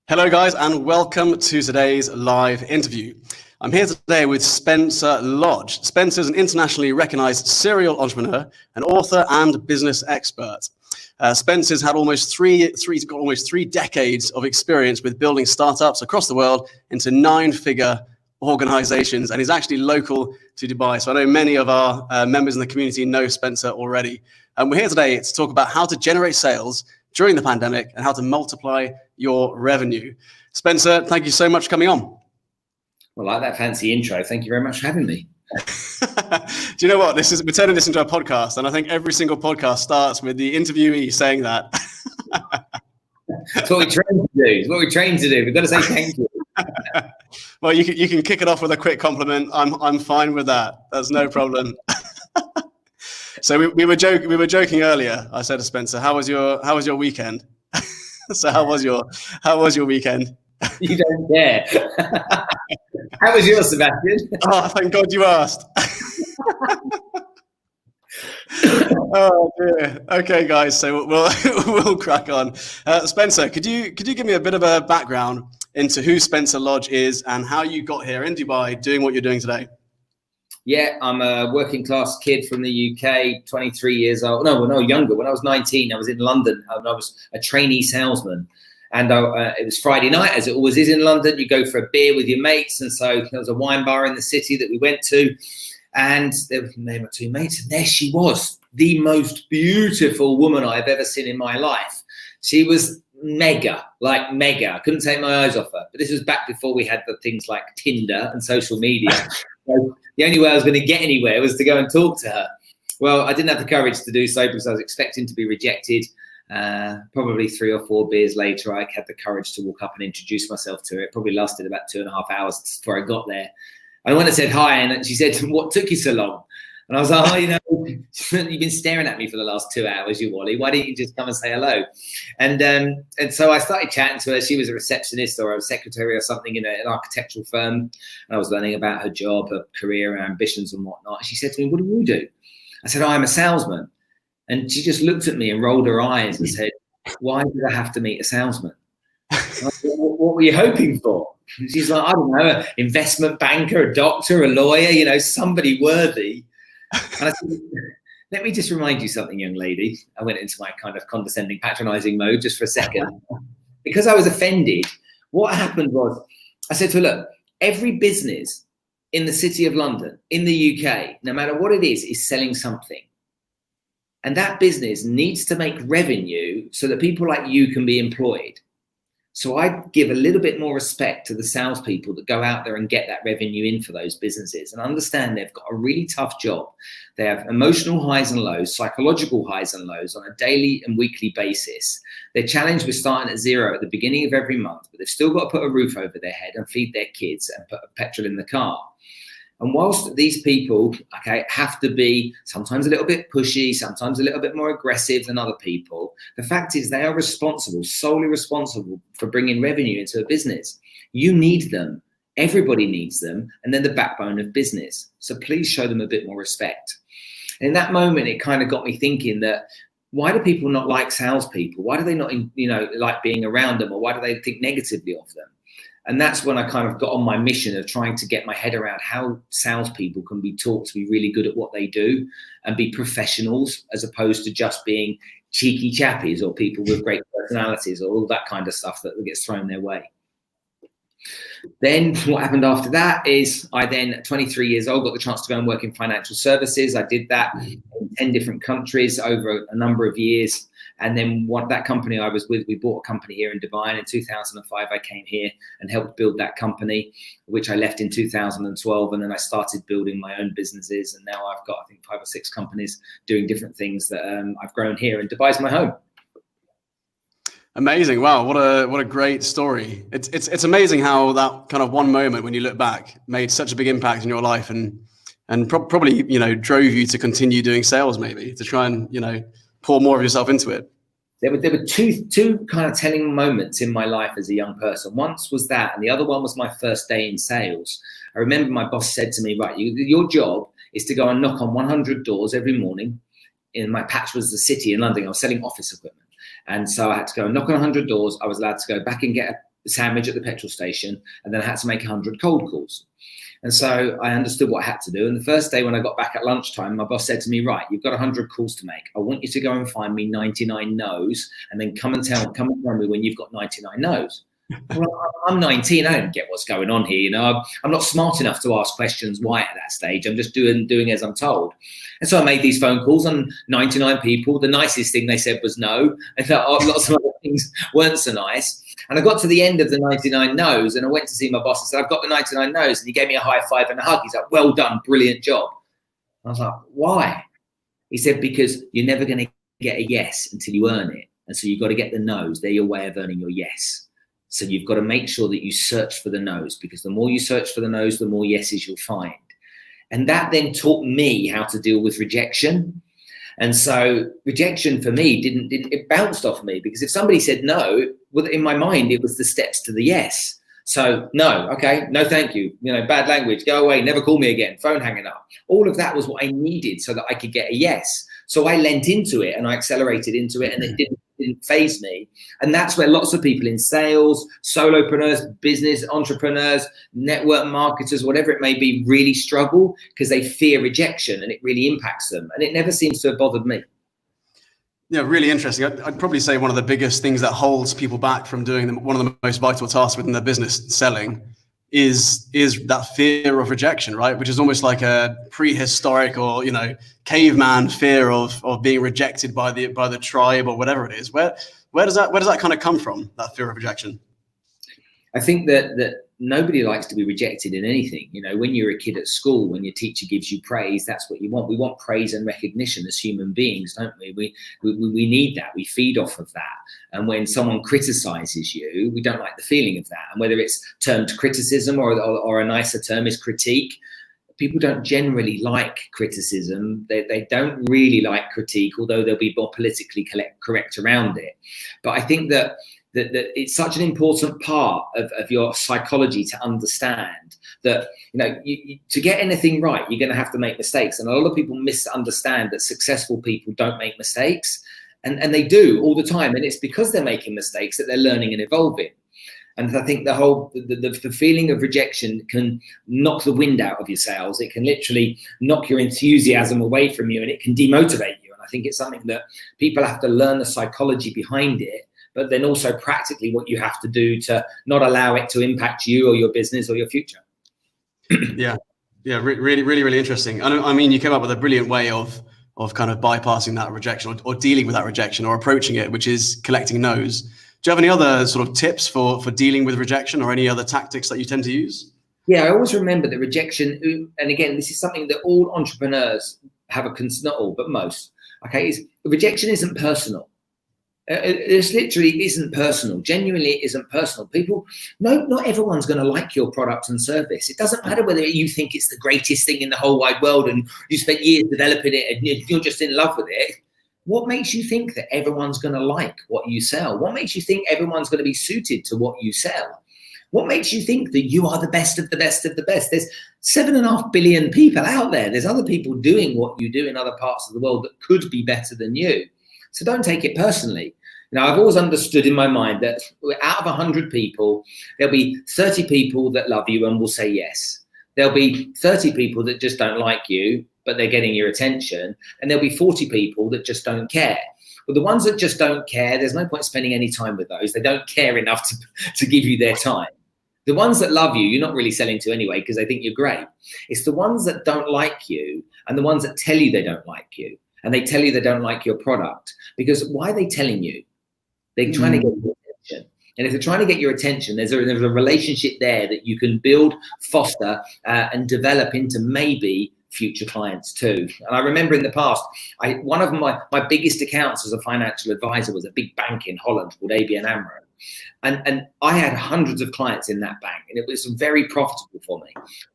Hello guys and welcome to today's live interview. I'm here today with Spencer Lodge. Spencer is an internationally recognized serial entrepreneur, an author and business expert. Spencer's had almost three decades of experience with building startups across the world into 9-figure organizations, and he's actually local to Dubai. So I know many of our members in the community know Spencer already. And we're here today to talk about how to generate sales during the pandemic and how to multiply your revenue. Spencer, thank you so much for coming on. Well, I like that fancy intro. Thank you very much for having me. Do you know what? We're turning this into a podcast, and I think every single podcast starts with the interviewee saying that. That's what we trained to do. It's what we trained to do. We've got to say thank you. Well, you can kick it off with a quick compliment. I'm fine with that. That's no problem. So we were joking earlier. I said to Spencer, "How was your weekend?" So how was your weekend? You don't dare. How was yours, Sebastian? Oh, thank God you asked. Oh dear. Okay, guys. So we'll crack on. Spencer, could you give me a bit of a background into who Spencer Lodge is and how you got here in Dubai doing what you're doing today? Yeah, I'm a working class kid from the UK, 23 years old. No, younger. When I was 19, I was in London and I was a trainee salesman. And it was Friday night, as it always is in London. You go for a beer with your mates. And so there was a wine bar in the city that we went to. And there were my two mates. And there she was, the most beautiful woman I've ever seen in my life. She was mega. I couldn't take my eyes off her. But this was back before we had the things like Tinder and social media. So the only way I was going to get anywhere was to go and talk to her. Well, I didn't have the courage to do so because I was expecting to be rejected. Probably 3 or 4 beers later, I had the courage to walk up and introduce myself to her. It probably lasted about 2.5 hours before I got there. And when I said hi, and she said, "What took you so long?" And I was like, you've been staring at me for the last 2 hours, you Wally. Why didn't you just come and say hello? And so I started chatting to her. She was a receptionist or a secretary or something in an architectural firm. And I was learning about her job, her career, her ambitions and whatnot. She said to me, "What do you do?" I said, "I'm a salesman." And she just looked at me and rolled her eyes and said, "Why did I have to meet a salesman?" I said, "What were you hoping for?" She's like, "I don't know, an investment banker, a doctor, a lawyer, somebody worthy." And I said, "Let me just remind you something, young lady." I went into my kind of condescending, patronizing mode just for a second. Because I was offended, what happened was I said to her, "Look, every business in the city of London, in the UK, no matter what it is selling something. And that business needs to make revenue so that people like you can be employed. So I give a little bit more respect to the salespeople that go out there and get that revenue in for those businesses and understand they've got a really tough job. They have emotional highs and lows, psychological highs and lows on a daily and weekly basis. They're challenged with starting at zero at the beginning of every month, but they've still got to put a roof over their head and feed their kids and put petrol in the car. And whilst these people, have to be sometimes a little bit pushy, sometimes a little bit more aggressive than other people, the fact is they are solely responsible for bringing revenue into a business. You need them. Everybody needs them. And they're the backbone of business. So please show them a bit more respect." And in that moment, it kind of got me thinking that why do people not like salespeople? Why do they not, like being around them? Or why do they think negatively of them? And that's when I kind of got on my mission of trying to get my head around how salespeople can be taught to be really good at what they do and be professionals as opposed to just being cheeky chappies or people with great personalities or all that kind of stuff that gets thrown their way. Then what happened after that is I then, at 23 years old, got the chance to go and work in financial services. I did that in 10 different countries over a number of years. And then that company I was with, we bought a company here in Dubai. And in 2005, I came here and helped build that company, which I left in 2012. And then I started building my own businesses. And now I've got, I think, 5 or 6 companies doing different things that I've grown here. And Dubai's my home. Amazing. Wow. What a great story. It's amazing how that kind of one moment when you look back made such a big impact in your life and probably, drove you to continue doing sales, maybe to try and, pour more of yourself into it. There were two kind of telling moments in my life as a young person. Once was that, and the other one was my first day in sales. I remember my boss said to me, "Right, your job is to go and knock on 100 doors every morning." In my patch was the city in London. I was selling office equipment. And so I had to go and knock on 100 doors. I was allowed to go back and get sandwich at the petrol station, and then I had to make 100 cold calls. And so I understood what I had to do. And the first day when I got back at lunchtime, my boss said to me, right, you've got 100 calls to make. I want you to go and find me 99 no's, and then come and tell me when you've got 99 no's. Well, I'm 19. I don't get what's going on here. You know, I'm not smart enough to ask questions why at that stage. I'm just doing as I'm told. And so I made these phone calls on 99 people. The nicest thing they said was no. And lots of other things weren't so nice. And I got to the end of the 99 no's, and I went to see my boss and said, I've got the 99 no's. And he gave me a high five and a hug. He's like, well done, brilliant job. I was like, why? He said, because you're never going to get a yes until you earn it. And so you've got to get the no's. They're your way of earning your yes. So you've got to make sure that you search for the no's, because the more you search for the no's, the more yeses you'll find. And that then taught me how to deal with rejection. And so rejection for me it bounced off me, because if somebody said no, well, in my mind, it was the steps to the yes. So no, okay, no, thank you. You know, bad language, go away, never call me again, phone hanging up. All of that was what I needed so that I could get a yes. So I leant into it and I accelerated into it, and it didn't faze me. And that's where lots of people in sales, solopreneurs, business entrepreneurs, network marketers, whatever it may be, really struggle, because they fear rejection and it really impacts them. And it never seems to have bothered me. Yeah, really interesting. I'd probably say one of the biggest things that holds people back from doing one of the most vital tasks within their business, selling, is that fear of rejection, right? Which is almost like a prehistoric or, you know, caveman fear of being rejected by the tribe or whatever it is. Where does that kind of come from, that fear of rejection? I think that nobody likes to be rejected in anything. You know, when you're a kid at school, when your teacher gives you praise, that's what you want. We want praise and recognition as human beings, don't we? We need that. We feed off of that. And when someone criticizes you, we don't like the feeling of that. And whether it's termed criticism or a nicer term is critique, people don't generally like criticism. They don't really like critique, although they'll be more politically correct around it. But I think that it's such an important part of your psychology to understand that, you know, to get anything right, you're going to have to make mistakes. And a lot of people misunderstand that successful people don't make mistakes. And they do all the time. And it's because they're making mistakes that they're learning and evolving. And I think the feeling of rejection can knock the wind out of your sails. It can literally knock your enthusiasm away from you, and it can demotivate you. And I think it's something that people have to learn the psychology behind it, but then also practically what you have to do to not allow it to impact you or your business or your future. Yeah, really interesting. I mean, you came up with a brilliant way of kind of bypassing that rejection or dealing with that rejection or approaching it, which is collecting no's. Do you have any other sort of tips for dealing with rejection, or any other tactics that you tend to use? Yeah, I always remember that rejection, and again, this is something that all entrepreneurs have not all, but most, okay, is rejection isn't personal. It literally isn't personal. Genuinely, it isn't personal. People, not everyone's going to like your product and service. It doesn't matter whether you think it's the greatest thing in the whole wide world and you spent years developing it and you're just in love with it. What makes you think that everyone's going to like what you sell? What makes you think everyone's going to be suited to what you sell? What makes you think that you are the best of the best of the best? There's 7.5 billion people out there. There's other people doing what you do in other parts of the world that could be better than you. So don't take it personally. Now, I've always understood in my mind that out of 100 people, there'll be 30 people that love you and will say yes. There'll be 30 people that just don't like you, but they're getting your attention. And there'll be 40 people that just don't care. But the ones that just don't care, there's no point spending any time with those. They don't care enough to give you their time. The ones that love you, you're not really selling to anyway because they think you're great. It's the ones that don't like you and the ones that tell you they don't like you. And they tell you they don't like your product. Because why are they telling you? They're trying to get your attention. And if they're trying to get your attention, there's a relationship there that you can build, foster, and develop into maybe future clients too. And I remember in the past, one of my biggest accounts as a financial advisor was a big bank in Holland called ABN AMRO. And I had hundreds of clients in that bank, and it was very profitable for me.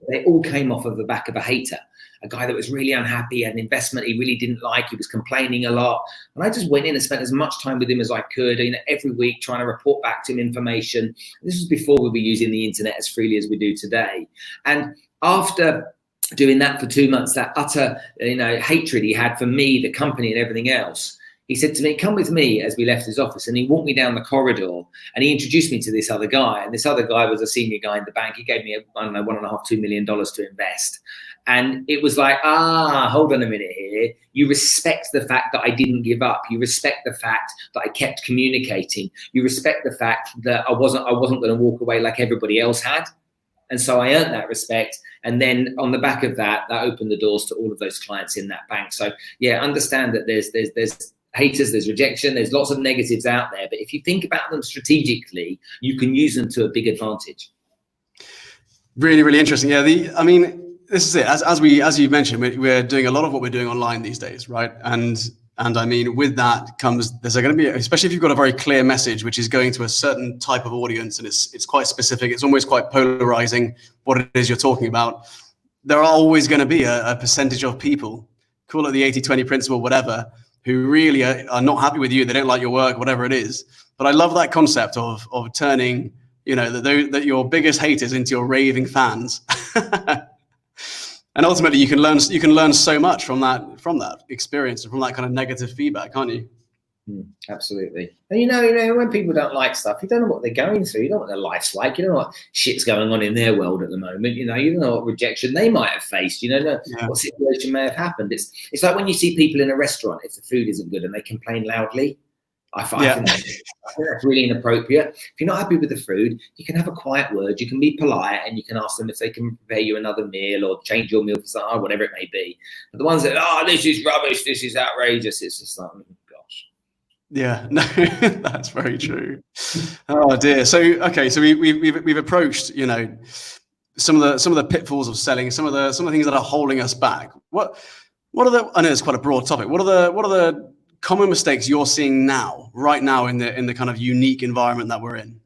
They all came off of the back of a hater, a guy that was really unhappy, had an investment he really didn't like, he was complaining a lot. And I just went in and spent as much time with him as I could, every week trying to report back to him information. This was before we were using the internet as freely as we do today. And after doing that for 2 months, that utter hatred he had for me, the company and everything else, he said to me, come with me, as we left his office. And he walked me down the corridor and he introduced me to this other guy. And this other guy was a senior guy in the bank. He gave me, I don't know, $1.5–2 million to invest. And it was like, hold on a minute here. You respect the fact that I didn't give up. You respect the fact that I kept communicating. You respect the fact that I wasn't going to walk away like everybody else had. And so I earned that respect. And then on the back of that, that opened the doors to all of those clients in that bank. So yeah, understand that there's haters, there's rejection, there's lots of negatives out there. But if you think about them strategically, you can use them to a big advantage. Really, really interesting. Yeah, this is it. As you mentioned, we're doing a lot of what we're doing online these days, right? And I mean, with that comes, there's going to be, especially if you've got a very clear message, which is going to a certain type of audience, and it's quite specific. It's almost quite polarizing what it is you're talking about. There are always going to be a percentage of people, call it the 80-20 principle, whatever, who really are not happy with you. They don't like your work, whatever it is. But I love that concept of turning, that your biggest haters into your raving fans. And ultimately, you can learn so much from that experience and from that kind of negative feedback, can't you? Absolutely. And when people don't like stuff, you don't know what they're going through. You don't know what their life's like. You don't know what shit's going on in their world at the moment. You don't know what rejection they might have faced. What situation may have happened. It's like when you see people in a restaurant, if the food isn't good and they complain loudly. I think that's really inappropriate. If you're not happy with the food, you can have a quiet word. You can be polite and you can ask them if they can prepare you another meal or change your meal for something, whatever it may be. But the ones that, this is rubbish, this is outrageous, it's just like, gosh. Yeah, no, that's very true. Oh dear. So we've approached, some of the pitfalls of selling, some of the things that are holding us back. What are the? I know it's quite a broad topic. What are the common mistakes you're seeing right now in the kind of unique environment that we're in?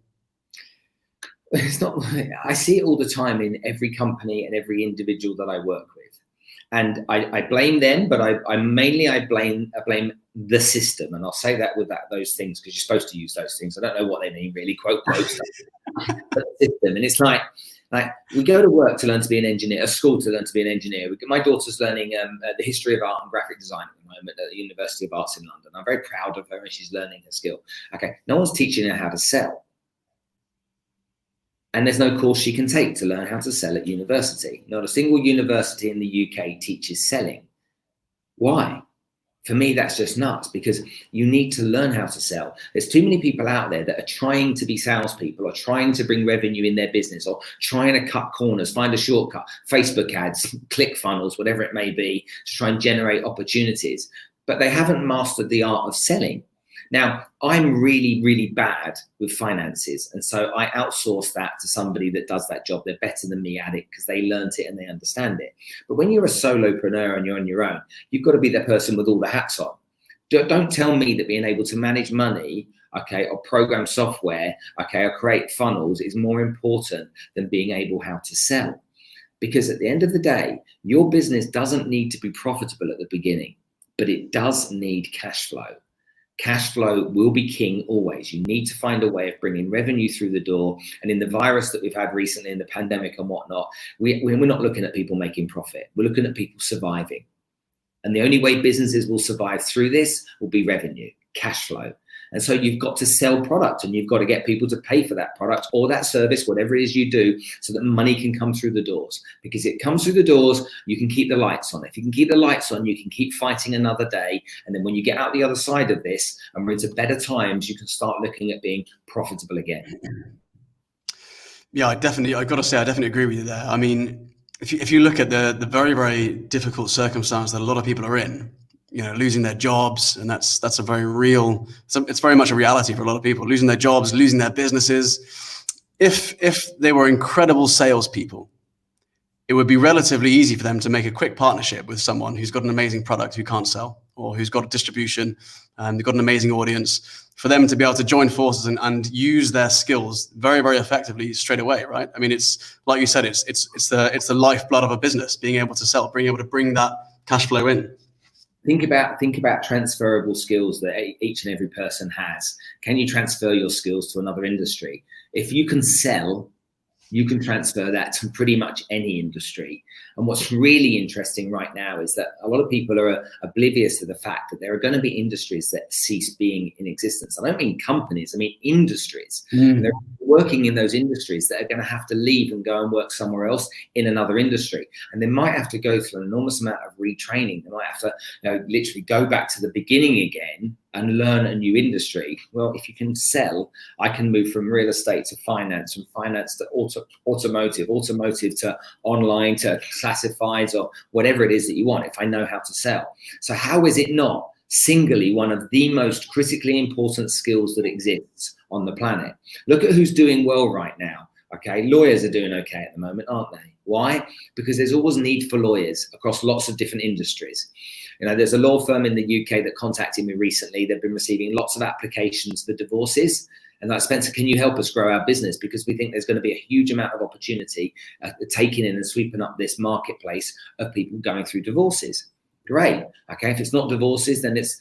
It's not. I see it all the time in every company and every individual that I work with, and I blame them, but I blame the system, and I'll say that with those things because you're supposed to use those things. I don't know what they mean really, quote but the system, and it's like we go to work to learn to be an engineer, a school to learn to be an engineer. My daughter's learning the history of art and graphic design at the moment at the University of Arts in London. I'm very proud of her and she's learning her skill. Okay, no one's teaching her how to sell. And there's no course she can take to learn how to sell at university. Not a single university in the UK teaches selling. Why? For me, that's just nuts because you need to learn how to sell. There's too many people out there that are trying to be salespeople or trying to bring revenue in their business or trying to cut corners, find a shortcut, Facebook ads, click funnels, whatever it may be, to try and generate opportunities. But they haven't mastered the art of selling. Now, I'm really, really bad with finances. And so I outsource that to somebody that does that job. They're better than me at it because they learned it and they understand it. But when you're a solopreneur and you're on your own, you've got to be the person with all the hats on. Don't tell me that being able to manage money, or program software, or create funnels is more important than being able how to sell. Because at the end of the day, your business doesn't need to be profitable at the beginning, but it does need cash flow. Cash flow will be king always. You need to find a way of bringing revenue through the door. And in the virus that we've had recently, in the pandemic and whatnot, we're not looking at people making profit. We're looking at people surviving. And the only way businesses will survive through this will be revenue, cash flow. And so you've got to sell product and you've got to get people to pay for that product or that service, whatever it is you do, so that money can come through the doors. Because it comes through the doors, you can keep the lights on. If you can keep the lights on, you can keep fighting another day. And then when you get out the other side of this and we're into better times, you can start looking at being profitable again. Yeah, I got to say, I definitely agree with you there. I mean, if you look at the very, very difficult circumstance that a lot of people are in, losing their jobs, and that's a very real, it's very much a reality for a lot of people, losing their jobs, losing their businesses. If they were incredible salespeople, it would be relatively easy for them to make a quick partnership with someone who's got an amazing product who can't sell, or who's got a distribution, they've got an amazing audience, for them to be able to join forces and use their skills very, very effectively straight away, right? I mean, it's like you said, it's the lifeblood of a business, being able to sell, being able to bring that cash flow in. Think about transferable skills that each and every person has. Can you transfer your skills to another industry? If you can sell, you can transfer that to pretty much any industry. And what's really interesting right now is that a lot of people are oblivious to the fact that there are going to be industries that cease being in existence. I don't mean companies, I mean industries. And they're working in those industries that are going to have to leave and go and work somewhere else in another industry. And they might have to go through an enormous amount of retraining. They might have to literally go back to the beginning again and learn a new industry. Well, if you can sell, I can move from real estate to finance, from finance to automotive to online to classifieds or whatever it is that you want, if I know how to sell. So how is it not singly one of the most critically important skills that exists on the planet? Look at who's doing well right now. Okay, lawyers are doing okay at the moment, aren't they? Why? Because there's always need for lawyers across lots of different industries. There's a law firm in the UK that contacted me recently. They've been receiving lots of applications for divorces. And like, Spencer, can you help us grow our business? Because we think there's going to be a huge amount of opportunity taking in and sweeping up this marketplace of people going through divorces. Great. Okay, if it's not divorces, then it's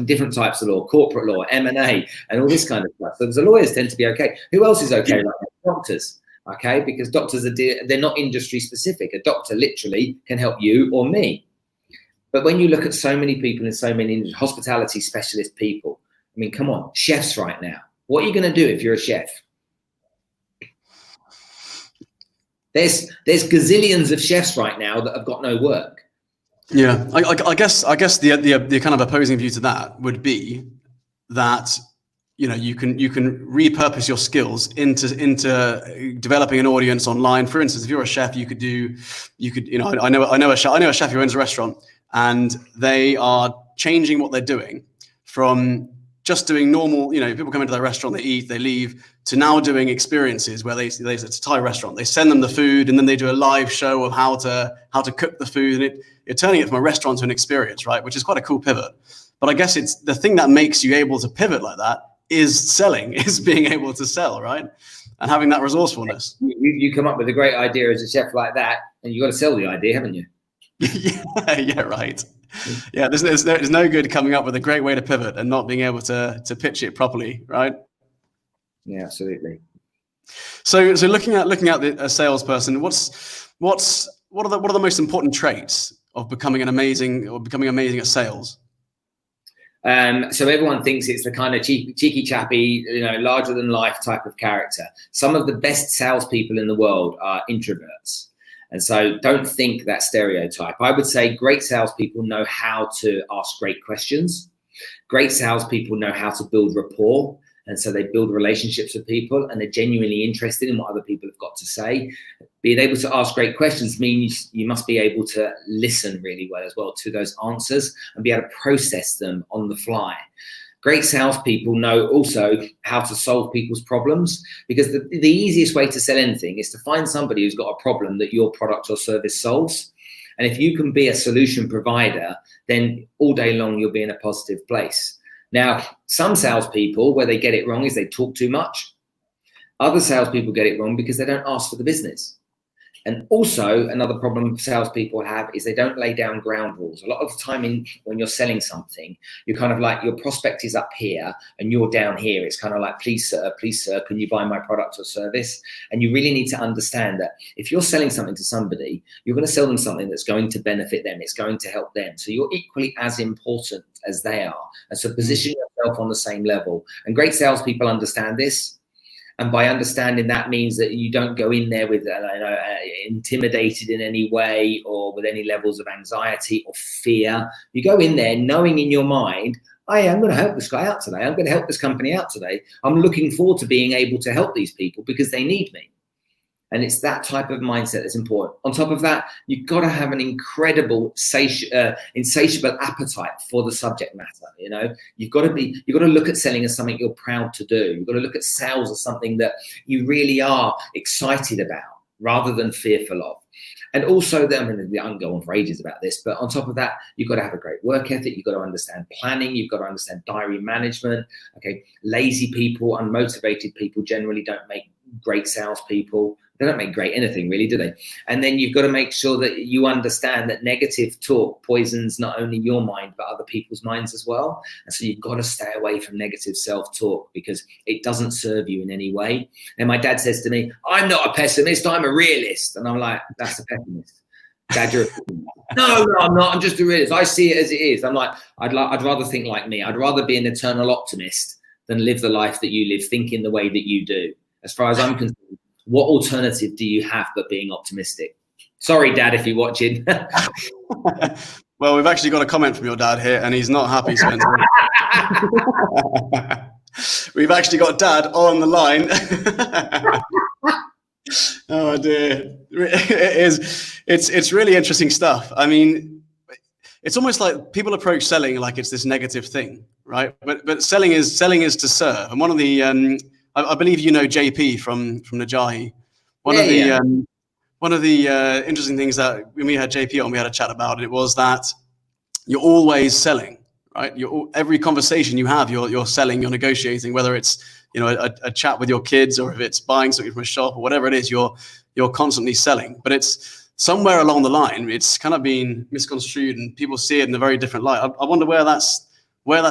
different types of law, corporate law, M&A, and all this kind of stuff. So the lawyers tend to be okay. Who else is okay right now? Doctors. Okay, because doctors they're not industry specific. A doctor literally can help you or me. But when you look at so many people in so many hospitality specialist people, I mean, come on, chefs right now. What are you going to do if you're a chef? There's gazillions of chefs right now that have got no work. Yeah, I guess the kind of opposing view to that would be that you can repurpose your skills into developing an audience online. For instance, if you're a chef, I know a chef who owns a restaurant, and they are changing what they're doing from just doing normal, people come into their restaurant, they eat, they leave, to now doing experiences where it's a Thai restaurant. They send them the food and then they do a live show of how to cook the food, and you're turning it from a restaurant to an experience, right? Which is quite a cool pivot. But I guess it's the thing that makes you able to pivot like that is selling, is being able to sell, right? And having that resourcefulness. You come up with a great idea as a chef like that, and you've got to sell the idea, haven't you? Yeah, right. Yeah, there's no good coming up with a great way to pivot and not being able to pitch it properly, right? Yeah, absolutely. So looking at a salesperson, what are the most important traits of becoming amazing at sales? So everyone thinks it's the kind of cheeky chappy, larger than life type of character. Some of the best salespeople in the world are introverts. And so don't think that stereotype. I would say great salespeople know how to ask great questions. Great salespeople know how to build rapport. And so they build relationships with people and they're genuinely interested in what other people have got to say. Being able to ask great questions means you must be able to listen really well as well to those answers and be able to process them on the fly. Great salespeople know also how to solve people's problems, because the easiest way to sell anything is to find somebody who's got a problem that your product or service solves. And if you can be a solution provider, then all day long you'll be in a positive place. Now, some salespeople, where they get it wrong is they talk too much. Other salespeople get it wrong because they don't ask for the business. And also another problem salespeople have is they don't lay down ground rules. A lot of the time when you're selling something, you're kind of like your prospect is up here and you're down here. It's kind of like, please sir, can you buy my product or service? And you really need to understand that if you're selling something to somebody, you're going to sell them something that's going to benefit them. It's going to help them. So you're equally as important as they are. And so position yourself on the same level. And great salespeople understand this. And by understanding that means that you don't go in there with intimidated in any way or with any levels of anxiety or fear. You go in there knowing in your mind, I'm going to help this guy out today. I'm going to help this company out today. I'm looking forward to being able to help these people because they need me. And it's that type of mindset that's important. On top of that, you've got to have an incredible, insatiable appetite for the subject matter. You've got to look at selling as something you're proud to do. You've got to look at sales as something that you really are excited about rather than fearful of. And also, I can go on for ages about this, but on top of that, you've got to have a great work ethic. You've got to understand planning. You've got to understand diary management. Okay, lazy people, unmotivated people generally don't make great salespeople. They don't make great anything, really, do they? And then you've got to make sure that you understand that negative talk poisons not only your mind, but other people's minds as well. And so you've got to stay away from negative self-talk because it doesn't serve you in any way. And my dad says to me, I'm not a pessimist, I'm a realist. And I'm like, that's a pessimist. Dad, you're no, I'm not. I'm just a realist. I see it as it is. I'm like, I'd rather think like me. I'd rather be an eternal optimist than live the life that you live, thinking the way that you do. As far as I'm concerned, what alternative do you have but being optimistic? Sorry, Dad, if you're watching. Well, we've actually got a comment from your dad here, and he's not happy, Spencer. We've actually got Dad on the line. Oh dear, it's really interesting stuff. I mean, it's almost like people approach selling like it's this negative thing, right? But selling is to serve. And one of the I believe you know JP from Najahi. One of the interesting things that when we had JP on, we had a chat about it was that you're always selling, right? Every conversation you have, you're selling, you're negotiating, whether it's a chat with your kids or if it's buying something from a shop or whatever it is, you're constantly selling. But it's somewhere along the line, it's kind of been misconstrued and people see it in a very different light. I wonder where that's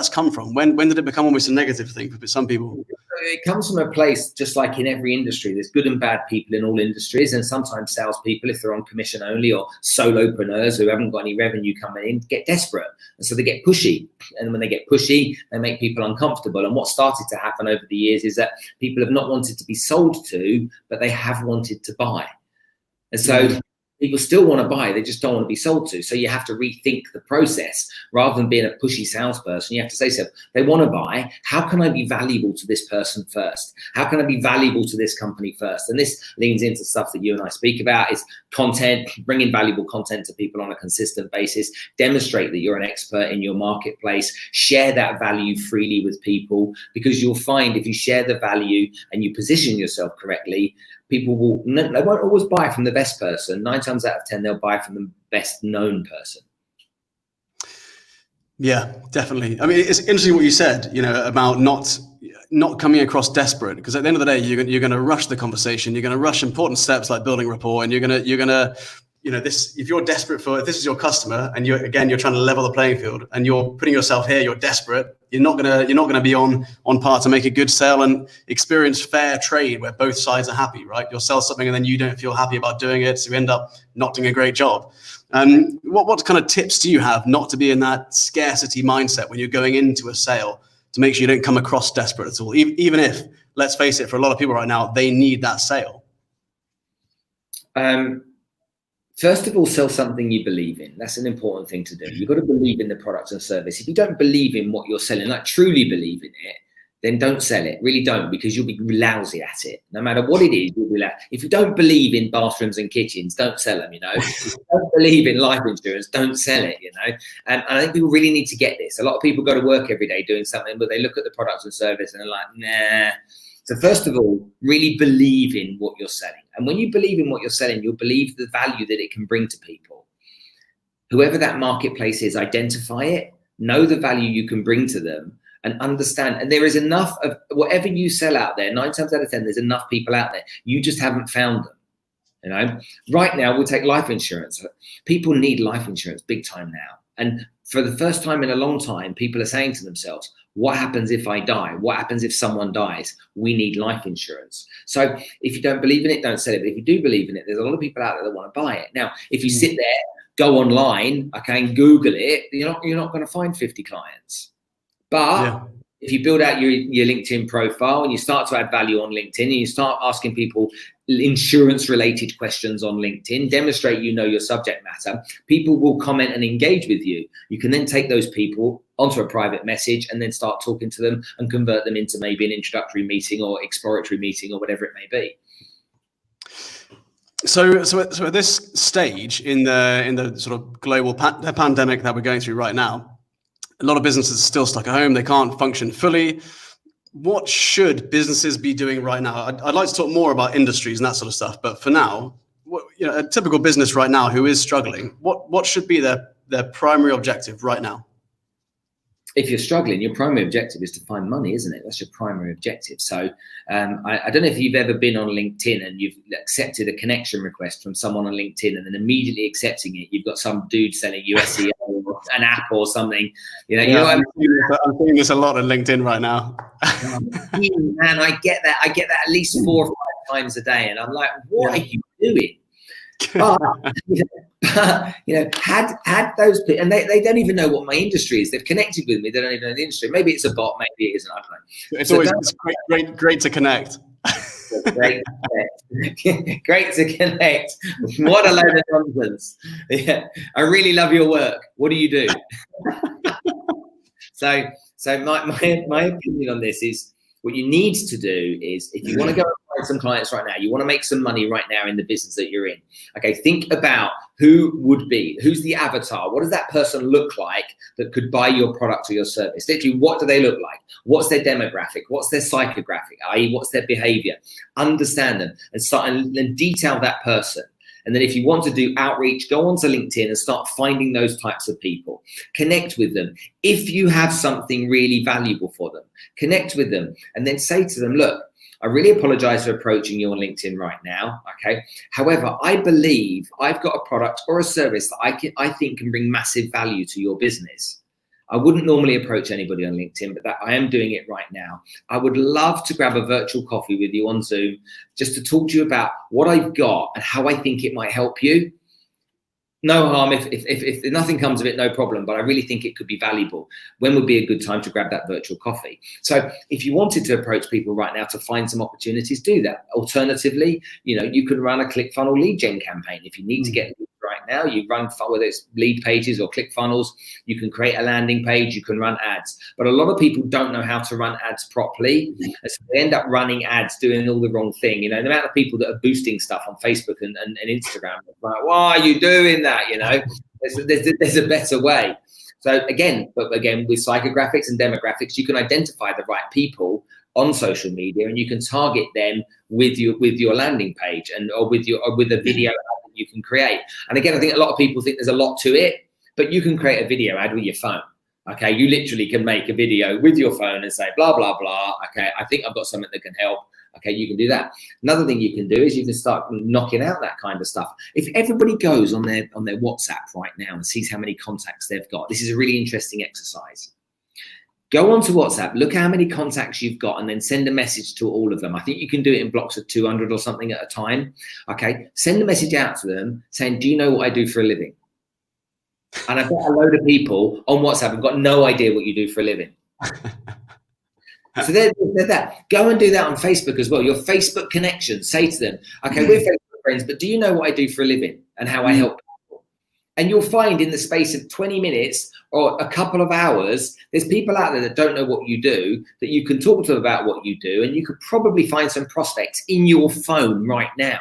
come from. When did it become almost a negative thing for some people? It comes from a place, just like in every industry, there's good and bad people in all industries. And sometimes salespeople, if they're on commission only, or solopreneurs who haven't got any revenue coming in, get desperate. And so they get pushy. And when they get pushy, they make people uncomfortable. And what started to happen over the years is that people have not wanted to be sold to, but they have wanted to buy. And so people still want to buy, they just don't want to be sold to. So you have to rethink the process. Rather than being a pushy salesperson, you have to say, so they want to buy, how can I be valuable to this person first? How can I be valuable to this company first? And this leans into stuff that you and I speak about, is content, bringing valuable content to people on a consistent basis, demonstrate that you're an expert in your marketplace, share that value freely with people, because you'll find if you share the value and you position yourself correctly, people they won't always buy from the best person. 9 times out of 10, they'll buy from the best known person. Yeah, definitely. I mean, it's interesting what you said, about not coming across desperate, because at the end of the day, you're going to rush the conversation. You're going to rush important steps like building rapport, and you're going to if you're desperate if this is your customer and you're trying to level the playing field and you're putting yourself here, you're desperate, you're not going to be on par to make a good sale and experience fair trade where both sides are happy, right? You'll sell something and then you don't feel happy about doing it, so you end up not doing a great job. What kind of tips do you have not to be in that scarcity mindset when you're going into a sale, to make sure you don't come across desperate at all, even if, let's face it, for a lot of people right now, they need that sale? First of all, sell something you believe in. That's an important thing to do. You've got to believe in the product and service. If you don't believe in what you're selling, like truly believe in it, then don't sell it. Really don't, because you'll be lousy at it. No matter what it is, you'll be lousy. If you don't believe in bathrooms and kitchens, don't sell them, If you don't believe in life insurance, don't sell it, And I think people really need to get this. A lot of people go to work every day doing something, but they look at the products and service and they're like, nah. So first of all, really believe in what you're selling. And when you believe in what you're selling, you'll believe the value that it can bring to people. Whoever that marketplace is, identify it, know the value you can bring to them, and understand. And there is enough of whatever you sell out there, 9 times out of 10, there's enough people out there. You just haven't found them. Right now, we'll take life insurance. People need life insurance big time now. And for the first time in a long time, people are saying to themselves, what happens if I die? What happens if someone dies? We need life insurance. So if you don't believe in it, don't sell it. But if you do believe in it, there's a lot of people out there that want to buy it. Now, if you sit there, go online, and Google it, you're not going to find 50 clients. But if you build out your LinkedIn profile and you start to add value on LinkedIn and you start asking people insurance related questions on LinkedIn, demonstrate your subject matter, people will comment and engage with you. You can then take those people onto a private message and then start talking to them and convert them into maybe an introductory meeting or exploratory meeting or whatever it may be. So at this stage in the sort of global pandemic that we're going through right now, a lot of businesses are still stuck at home. They can't function fully. What should businesses be doing right now? I'd like to talk more about industries and that sort of stuff. But for now, a typical business right now who is struggling, what should be their primary objective right now? if you're struggling, your primary objective is to find money, isn't it? That's your primary objective. So I don't know if you've ever been on LinkedIn and you've accepted a connection request from someone on LinkedIn, and then immediately accepting it, you've got some dude selling you SEO or an app or something. You know what I mean? I'm seeing this a lot on LinkedIn right now. Man, I get that. I get that at least 4 or 5 times a day, and I'm like, what are you doing? Had those people, and they don't even know what my industry is. They've connected with me. They don't even know the industry. Maybe it's a bot. Maybe it isn't. I don't know. It's always great to connect. Great to connect. What a load of nonsense. Yeah, I really love your work. What do you do? So my opinion on this is, what you need to do is, if you want to go and find some clients right now, you want to make some money right now in the business that you're in. Okay, think about who's the avatar? What does that person look like that could buy your product or your service? Literally, what do they look like? What's their demographic? What's their psychographic? i.e., what's their behavior? Understand them and start and detail that person. And then if you want to do outreach, go onto LinkedIn and start finding those types of people. Connect with them. If you have something really valuable for them, connect with them and then say to them, look, I really apologize for approaching you on LinkedIn right now. Okay. However, I believe I've got a product or a service that I think can bring massive value to your business. I wouldn't normally approach anybody on LinkedIn, but I am doing it right now. I would love to grab a virtual coffee with you on Zoom just to talk to you about what I've got and how I think it might help you. No harm if nothing comes of it, no problem. But I really think it could be valuable. When would be a good time to grab that virtual coffee? So if you wanted to approach people right now to find some opportunities, do that. Alternatively, you can run a ClickFunnels lead gen campaign. If you need to get leads right now, you run, whether it's lead pages or ClickFunnels, you can create a landing page, you can run ads. But a lot of people don't know how to run ads properly. So they end up running ads, doing all the wrong thing. The amount of people that are boosting stuff on Facebook and Instagram, like, why are you doing that? There's a better way. So again with psychographics and demographics, you can identify the right people on social media, and you can target them with your landing page or with a video ad that you can create. And again, I think a lot of people think there's a lot to it, but you can create a video ad with your phone. Okay, you literally can make a video with your phone and say blah blah blah. Okay, I think I've got something that can help. Okay, you can do that. Another thing you can do is you can start knocking out that kind of stuff. If everybody goes on their WhatsApp right now and sees how many contacts they've got, this is a really interesting exercise. Go onto WhatsApp, look how many contacts you've got, and then send a message to all of them. I think you can do it in blocks of 200 or something at a time. Okay, send a message out to them saying, do you know what I do for a living? And I bet a load of people on WhatsApp have got no idea what you do for a living. So they're that. Go and do that on Facebook as well. Your Facebook connections, say to them, okay, we're Facebook friends, but do you know what I do for a living and how I help people? And you'll find in the space of 20 minutes or a couple of hours, there's people out there that don't know what you do, that you can talk to about what you do, and you could probably find some prospects in your phone right now.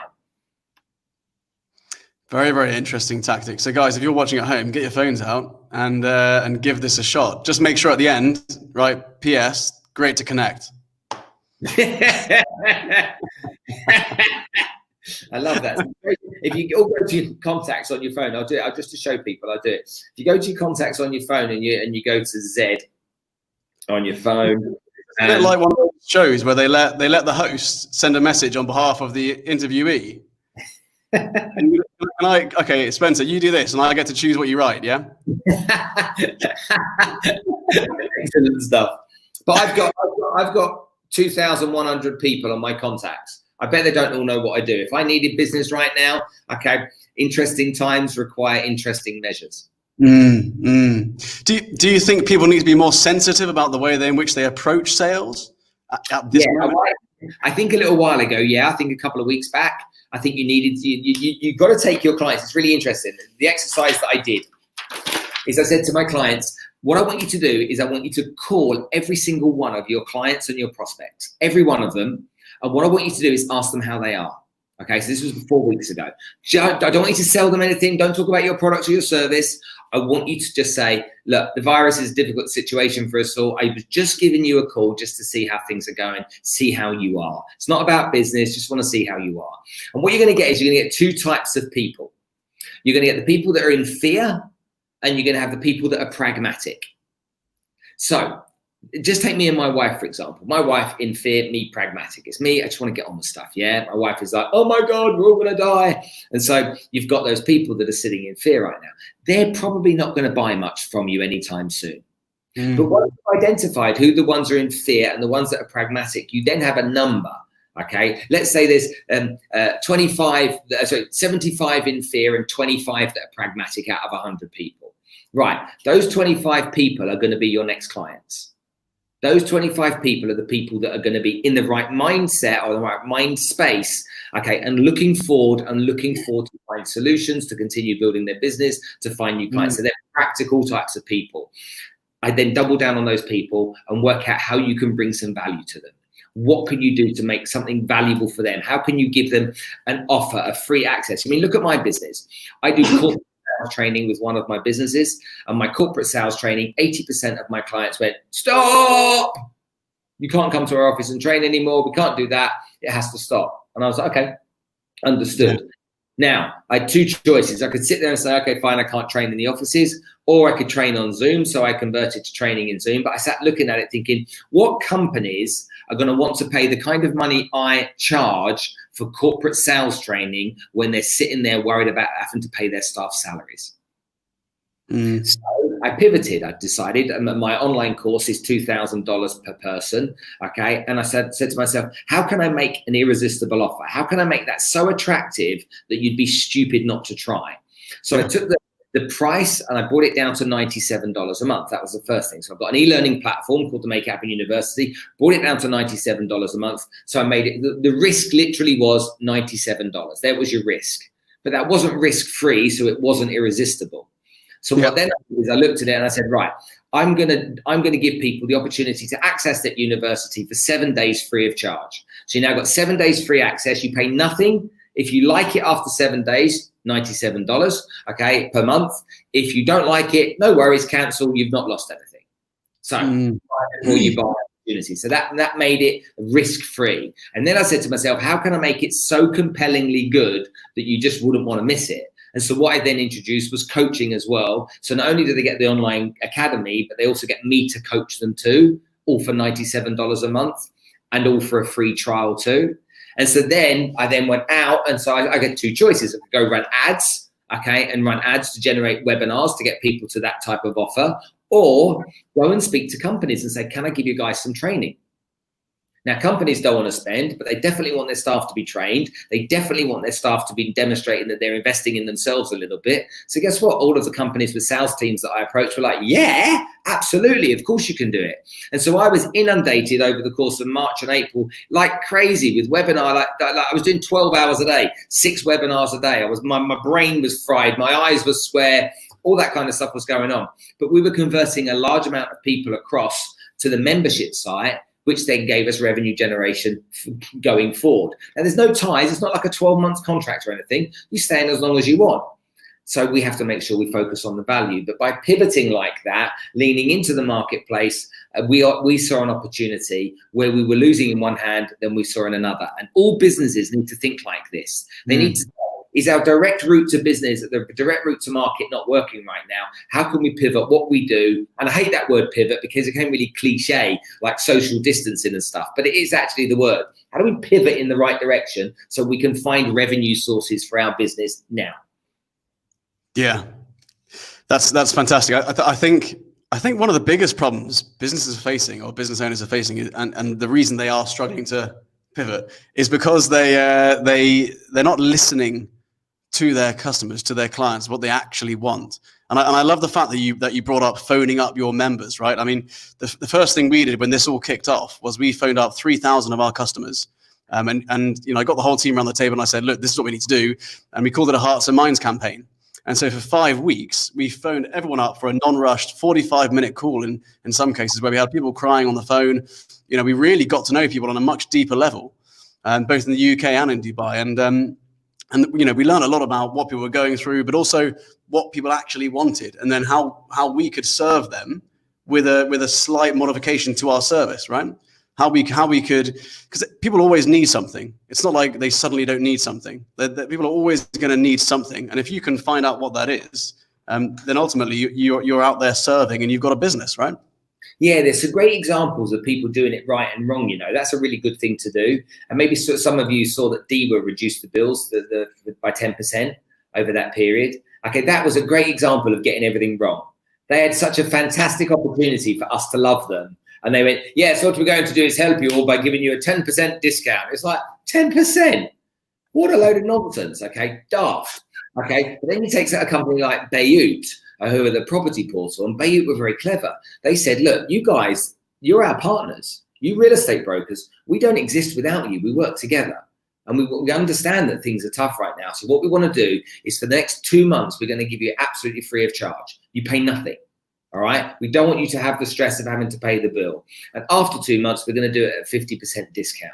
Very, very interesting tactic. So guys, if you're watching at home, get your phones out and give this a shot. Just make sure at the end, right? P.S. Great to connect. I love that. If you all go to your contacts on your phone, I'll do it. Just to show people, I'll do it. If you go to your contacts on your phone and you go to Z on your phone. It's a bit like one of those shows where they let the host send a message on behalf of the interviewee. Okay, Spencer, you do this, and I get to choose what you write. Yeah. Excellent stuff. But I've got 2,100 people on my contacts. I bet they don't all know what I do. If I needed business right now, okay, interesting times require interesting measures. Do you think people need to be more sensitive about the way in which they approach sales at this moment? I think a little while ago, I think a couple of weeks back, I think you've got to take your clients. It's really interesting. The exercise that I did is I said to my clients, what I want you to do is I want you to call every single one of your clients and your prospects, every one of them. And what I want you to do is ask them how they are. Okay, so this was 4 weeks ago. I don't want you to sell them anything. Don't talk about your product or your service. I want you to just say, look, the virus is a difficult situation for us all. I was just giving you a call just to see how things are going, see how you are. It's not about business, just want to see how you are. And what you're going to get is you're going to get 2 types of people. You're going to get the people that are in fear, and you're going to have the people that are pragmatic. So just take me and my wife, for example. My wife in fear, me pragmatic. It's me, I just want to get on with stuff, yeah? My wife is like, oh my God, we're all going to die. And so you've got those people that are sitting in fear right now. They're probably not going to buy much from you anytime soon. But once you've identified who the ones are in fear and the ones that are pragmatic, you then have a number, okay? Let's say there's 75 in fear and 25 that are pragmatic out of 100 people. Right, those 25 people are going to be your next clients. Those 25 people are the people that are going to be in the right mindset or the right mind space, okay, and looking forward to find solutions, to continue building their business, to find new clients. So they're practical types of people. I then double down on those people and work out how you can bring some value to them. What can you do to make something valuable for them? How can you give them an offer, a free access? I mean, look at my business. I do corporate sales training with one of my businesses, and my corporate sales training, 80% of my clients went, stop! You can't come to our office and train anymore. We can't do that. It has to stop. And I was like, okay, understood. Yeah. Now, I had two choices. I could sit there and say, okay, fine, I can't train in the offices, or I could train on Zoom. So I converted to training in Zoom. But I sat looking at it thinking, what companies are going to want to pay the kind of money I charge for corporate sales training when they're sitting there worried about having to pay their staff salaries? So I pivoted. I decided my online course is $2,000 per person. Okay. And I said to myself, how can I make an irresistible offer? How can I make that so attractive that you'd be stupid not to try? So I took the price and I brought it down to $97 a month. That was the first thing. So I've got an e-learning platform called the Make It Happen University, brought it down to $97 a month. So I made it, the risk literally was $97. That was your risk, but that wasn't risk free. So it wasn't irresistible. So what then I did is I looked at it and I said, right, I'm gonna give people the opportunity to access that university for 7 days free of charge. So you now got 7 days free access. You pay nothing. If you like it after 7 days, $97, okay, per month. If you don't like it, no worries, cancel. You've not lost anything. So before you buy opportunity. So that made it risk-free. And then I said to myself, how can I make it so compellingly good that you just wouldn't want to miss it? And so what I then introduced was coaching as well. So not only do they get the online academy, but they also get me to coach them too, all for $97 a month and all for a free trial too. And so then I then went out, and so I get two choices. I could go run ads, okay, and run ads to generate webinars to get people to that type of offer, or go and speak to companies and say, can I give you guys some training? Now, companies don't want to spend, but they definitely want their staff to be trained. They definitely want their staff to be demonstrating that they're investing in themselves a little bit. So guess what? All of the companies with sales teams that I approached were like, yeah, absolutely. Of course you can do it. And so I was inundated over the course of March and April like crazy with webinar. Like I was doing 12 hours a day, 6 webinars a day. My brain was fried. My eyes were square. All that kind of stuff was going on. But we were converting a large amount of people across to the membership site, which then gave us revenue generation going forward. And there's no ties. It's not like a 12-month contract or anything. You stay in as long as you want. So we have to make sure we focus on the value. But by pivoting like that, leaning into the marketplace, we saw an opportunity where we were losing in one hand, then we saw in another. And all businesses need to think like this. They need to. Is our direct route to business, the direct route to market not working right now? How can we pivot what we do? And I hate that word pivot because it can really cliche, like social distancing and stuff, but it is actually the word. How do we pivot in the right direction so we can find revenue sources for our business now? Yeah, that's fantastic. I think one of the biggest problems businesses are facing, or business owners are facing, and the reason they are struggling to pivot is because they're not listening to their customers, to their clients, what they actually want. And I love the fact that you brought up phoning up your members, right? I mean, the first thing we did when this all kicked off was we phoned up 3,000 of our customers. And you know, I got the whole team around the table and I said, look, this is what we need to do. And we called it a Hearts and Minds campaign. And so for 5 weeks, we phoned everyone up for a non-rushed 45-minute call in some cases where we had people crying on the phone. You know, we really got to know people on a much deeper level, both in the UK and in Dubai. And you know, we learned a lot about what people were going through, but also what people actually wanted, and then how we could serve them with a slight modification to our service, right? How we could, because people always need something. It's not like they suddenly don't need something. People are always going to need something, and if you can find out what that is, then ultimately you're out there serving, and you've got a business, right? Yeah, there's some great examples of people doing it right and wrong. That's a really good thing to do. And maybe some of you saw that DEWA reduced the bills by 10% over that period. Okay, that was a great example of getting everything wrong. They had such a fantastic opportunity for us to love them. And they went, yeah, so what we're going to do is help you all by giving you a 10% discount. It's like, 10%? What a load of nonsense, okay? Daft. Okay, but then you take a company like Bayut, who are the property portal, and Bayut were very clever. They said, look, you guys, you're our partners. You real estate brokers, we don't exist without you. We work together. And we understand that things are tough right now. So what we want to do is for the next 2 months, we're going to give you absolutely free of charge. You pay nothing. All right. We don't want you to have the stress of having to pay the bill. And after 2 months, we're going to do it at 50% discount.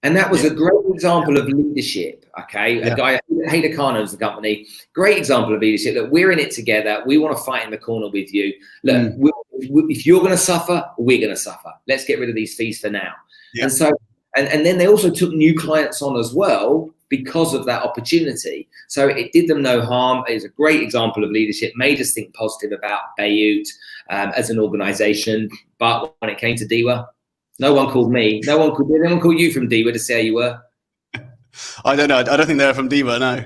And that was a great example of leadership. Okay. A guy, Hayder Khan owns the company. Great example of leadership. Look, we're in it together. We want to fight in the corner with you. Look, if you're going to suffer, we're going to suffer. Let's get rid of these fees for now. Yeah. And so, and then they also took new clients on as well because of that opportunity. So it did them no harm. It was a great example of leadership, made us think positive about Bayut as an organization. But when it came to DEWA, no one called me. Did anyone call you from DEWA to say how you were? I don't know. I don't think they're from DEWA, no.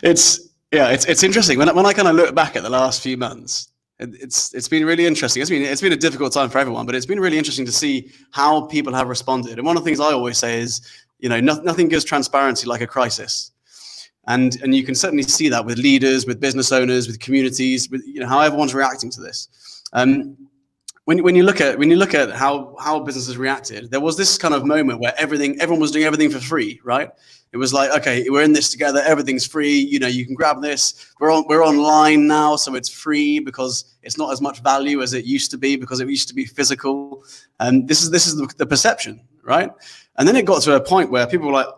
It's interesting. When I kind of look back at the last few months, it's been really interesting. It's been a difficult time for everyone, but it's been really interesting to see how people have responded. And one of the things I always say is, nothing gives transparency like a crisis. And you can certainly see that with leaders, with business owners, with communities, with how everyone's reacting to this. When you look at how businesses reacted, there was this kind of moment where everyone was doing everything for free, right? It was like, okay, we're in this together, everything's free. You can grab this. We're online now, so it's free because it's not as much value as it used to be because it used to be physical. And this is the perception, right? And then it got to a point where people were like,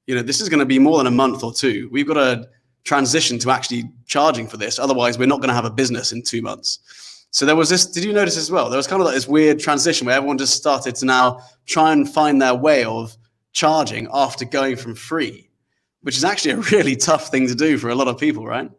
this is going to be more than a month or two. We've got to transition to actually charging for this. Otherwise, we're not going to have a business in 2 months. So there was this, did you notice as well? There was kind of like this weird transition where everyone just started to now try and find their way of charging after going from free, which is actually a really tough thing to do for a lot of people, right?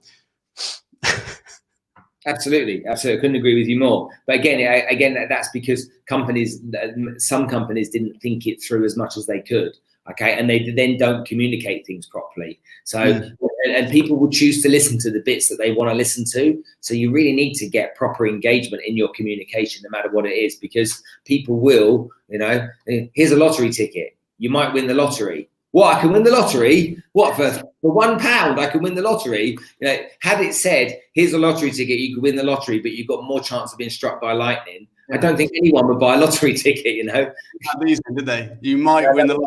Absolutely. I couldn't agree with you more. But again, that's because some companies didn't think it through as much as they could. Okay, and they then don't communicate things properly. So, and people will choose to listen to the bits that they want to listen to. So you really need to get proper engagement in your communication, no matter what it is, because people will, here's a lottery ticket. You might win the lottery. What, I can win the lottery? What, for £1 I can win the lottery? Had it said, here's a lottery ticket, you could win the lottery, but you've got more chance of being struck by lightning. I don't think anyone would buy a lottery ticket, These, did they? You might win the lottery.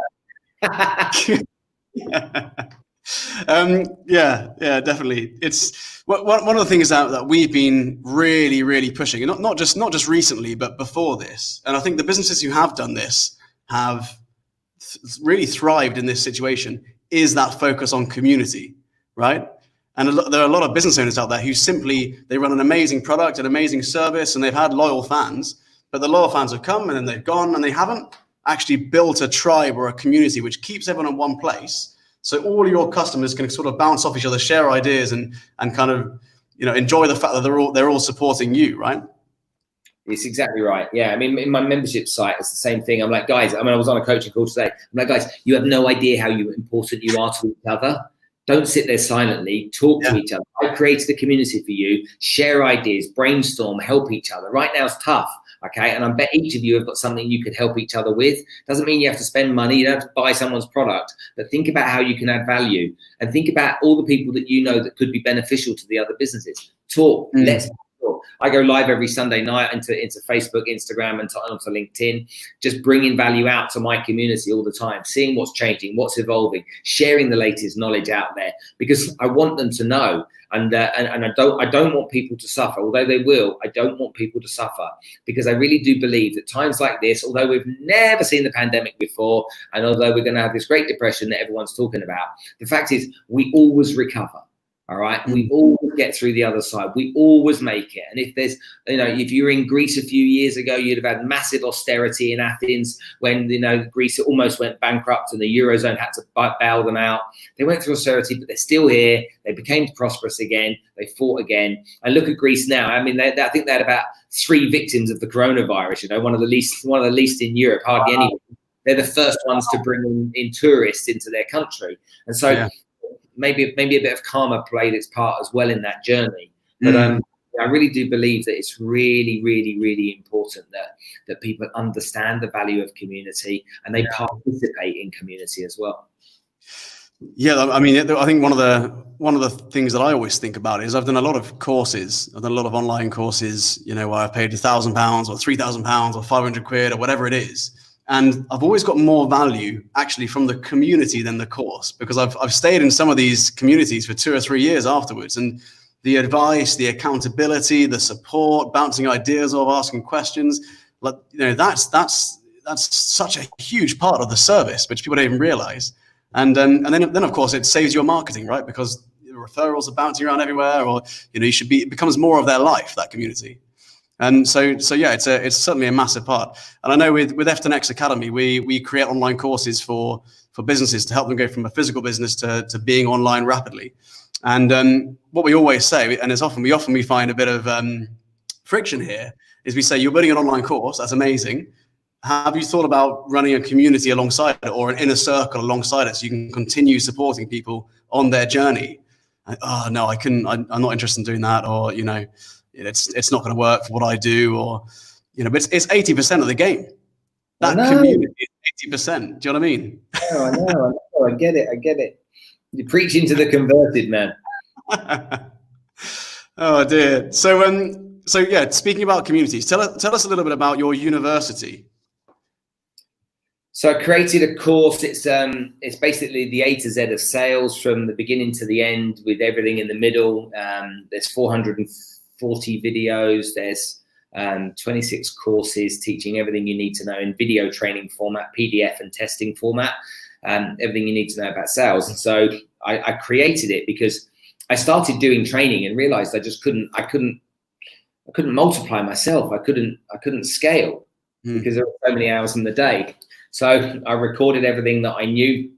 Yeah, definitely. It's one of the things that we've been really, really pushing, and not just recently, but before this. And I think the businesses who have done this have really thrived in this situation. Is that focus on community, right? And there are a lot of business owners out there who they run an amazing product, an amazing service, and they've had loyal fans. But the loyal fans have come and then they've gone, and they haven't actually built a tribe or a community which keeps everyone in one place. So all your customers can sort of bounce off each other, share ideas, and kind of, enjoy the fact that they're all supporting you, right? It's exactly right. Yeah. I mean, in my membership site, it's the same thing. I'm like, guys, I was on a coaching call today. I'm like, guys, you have no idea how important you are to each other. Don't sit there silently, talk to each other. I created a community for you, share ideas, brainstorm, help each other. Right now it's tough. Okay, and I bet each of you have got something you could help each other with. Doesn't mean you have to spend money, you don't have to buy someone's product, but think about how you can add value and think about all the people that that could be beneficial to the other businesses. Talk, let's talk. I go live every Sunday night into Facebook, Instagram, and onto LinkedIn, just bringing value out to my community all the time, seeing what's changing, what's evolving, sharing the latest knowledge out there, because I want them to know. And I don't want people to suffer, although they will. I don't want people to suffer, because I really do believe that times like this, although we've never seen the pandemic before, and although we're going to have this Great Depression that everyone's talking about, the fact is we always recover. All right. We always get through the other side. We always make it. And if there's, if you were in Greece a few years ago, you'd have had massive austerity in Athens when, Greece almost went bankrupt and the Eurozone had to bail them out. They went through austerity, but they're still here. They became prosperous again. They fought again. And look at Greece now. I mean, I think they had about 3 victims of the coronavirus, one of the least in Europe, hardly anyone. They're the first ones to bring in tourists into their country. And so maybe a bit of karma played its part as well in that journey. But I really do believe that it's really, really, really important that people understand the value of community and they participate in community as well. Yeah, I mean, I think one of the things that I always think about is I've done a lot of courses. I've done a lot of online courses, where I've paid £1,000 or £3,000 or 500 quid or whatever it is. And I've always got more value actually from the community than the course, because I've stayed in some of these communities for 2 or 3 years afterwards. And the advice, the accountability, the support, bouncing ideas off, asking questions, that's such a huge part of the service, which people don't even realize. And then of course it saves your marketing, right? Because referrals are bouncing around everywhere, or it becomes more of their life, that community. And so yeah, it's certainly a massive part. And I know with FTEN X Academy, we create online courses for businesses to help them go from a physical business to being online rapidly. And what we always say, and we often find a bit of friction here, is we say, you're building an online course, that's amazing. Have you thought about running a community alongside it, or an inner circle alongside it, so you can continue supporting people on their journey? Oh no, I couldn't. I'm not interested in doing that, or it's not going to work for what I do, or but it's 80% of the game. That community is 80%. Do you know what I mean? I know. I get it. You're preaching to the converted, man. Oh dear. So yeah, speaking about communities, tell us a little bit about your university. So I created a course. It's basically the A to Z of sales from the beginning to the end, with everything in the middle. There's 440 videos. There's 26 courses teaching everything you need to know in video training format, PDF and testing format, everything you need to know about sales. And so I created it because I started doing training and realized I couldn't multiply myself. I couldn't scale because there were so many hours in the day. So I recorded everything that I knew.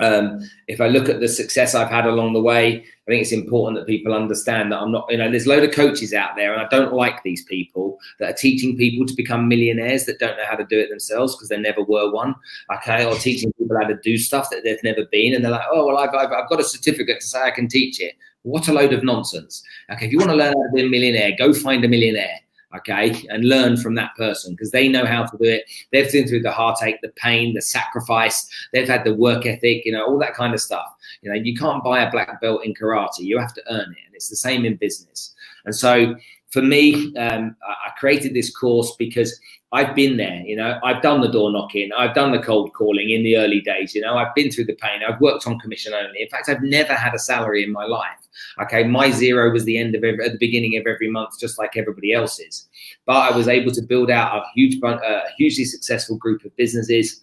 If I look at the success I've had along the way, I think it's important that people understand that I'm not, there's a load of coaches out there, and I don't like these people that are teaching people to become millionaires that don't know how to do it themselves because they never were one, okay? Or teaching people how to do stuff that they've never been, and they're like, oh, well, I've got a certificate to say I can teach it. What a load of nonsense. Okay, if you want to learn how to be a millionaire, go find a millionaire. Okay, and learn from that person, because they know how to do it. They've been through the heartache, the pain, the sacrifice. They've had the work ethic, all that kind of stuff. You can't buy a black belt in karate. You have to earn it, and it's the same in business. And so for me, I created this course because I've been there. I've done the door knocking. I've done the cold calling in the early days. I've been through the pain. I've worked on commission only. In fact, I've never had a salary in my life. Okay, my zero was the end of at the beginning of every month, just like everybody else's. But I was able to build out a hugely successful group of businesses.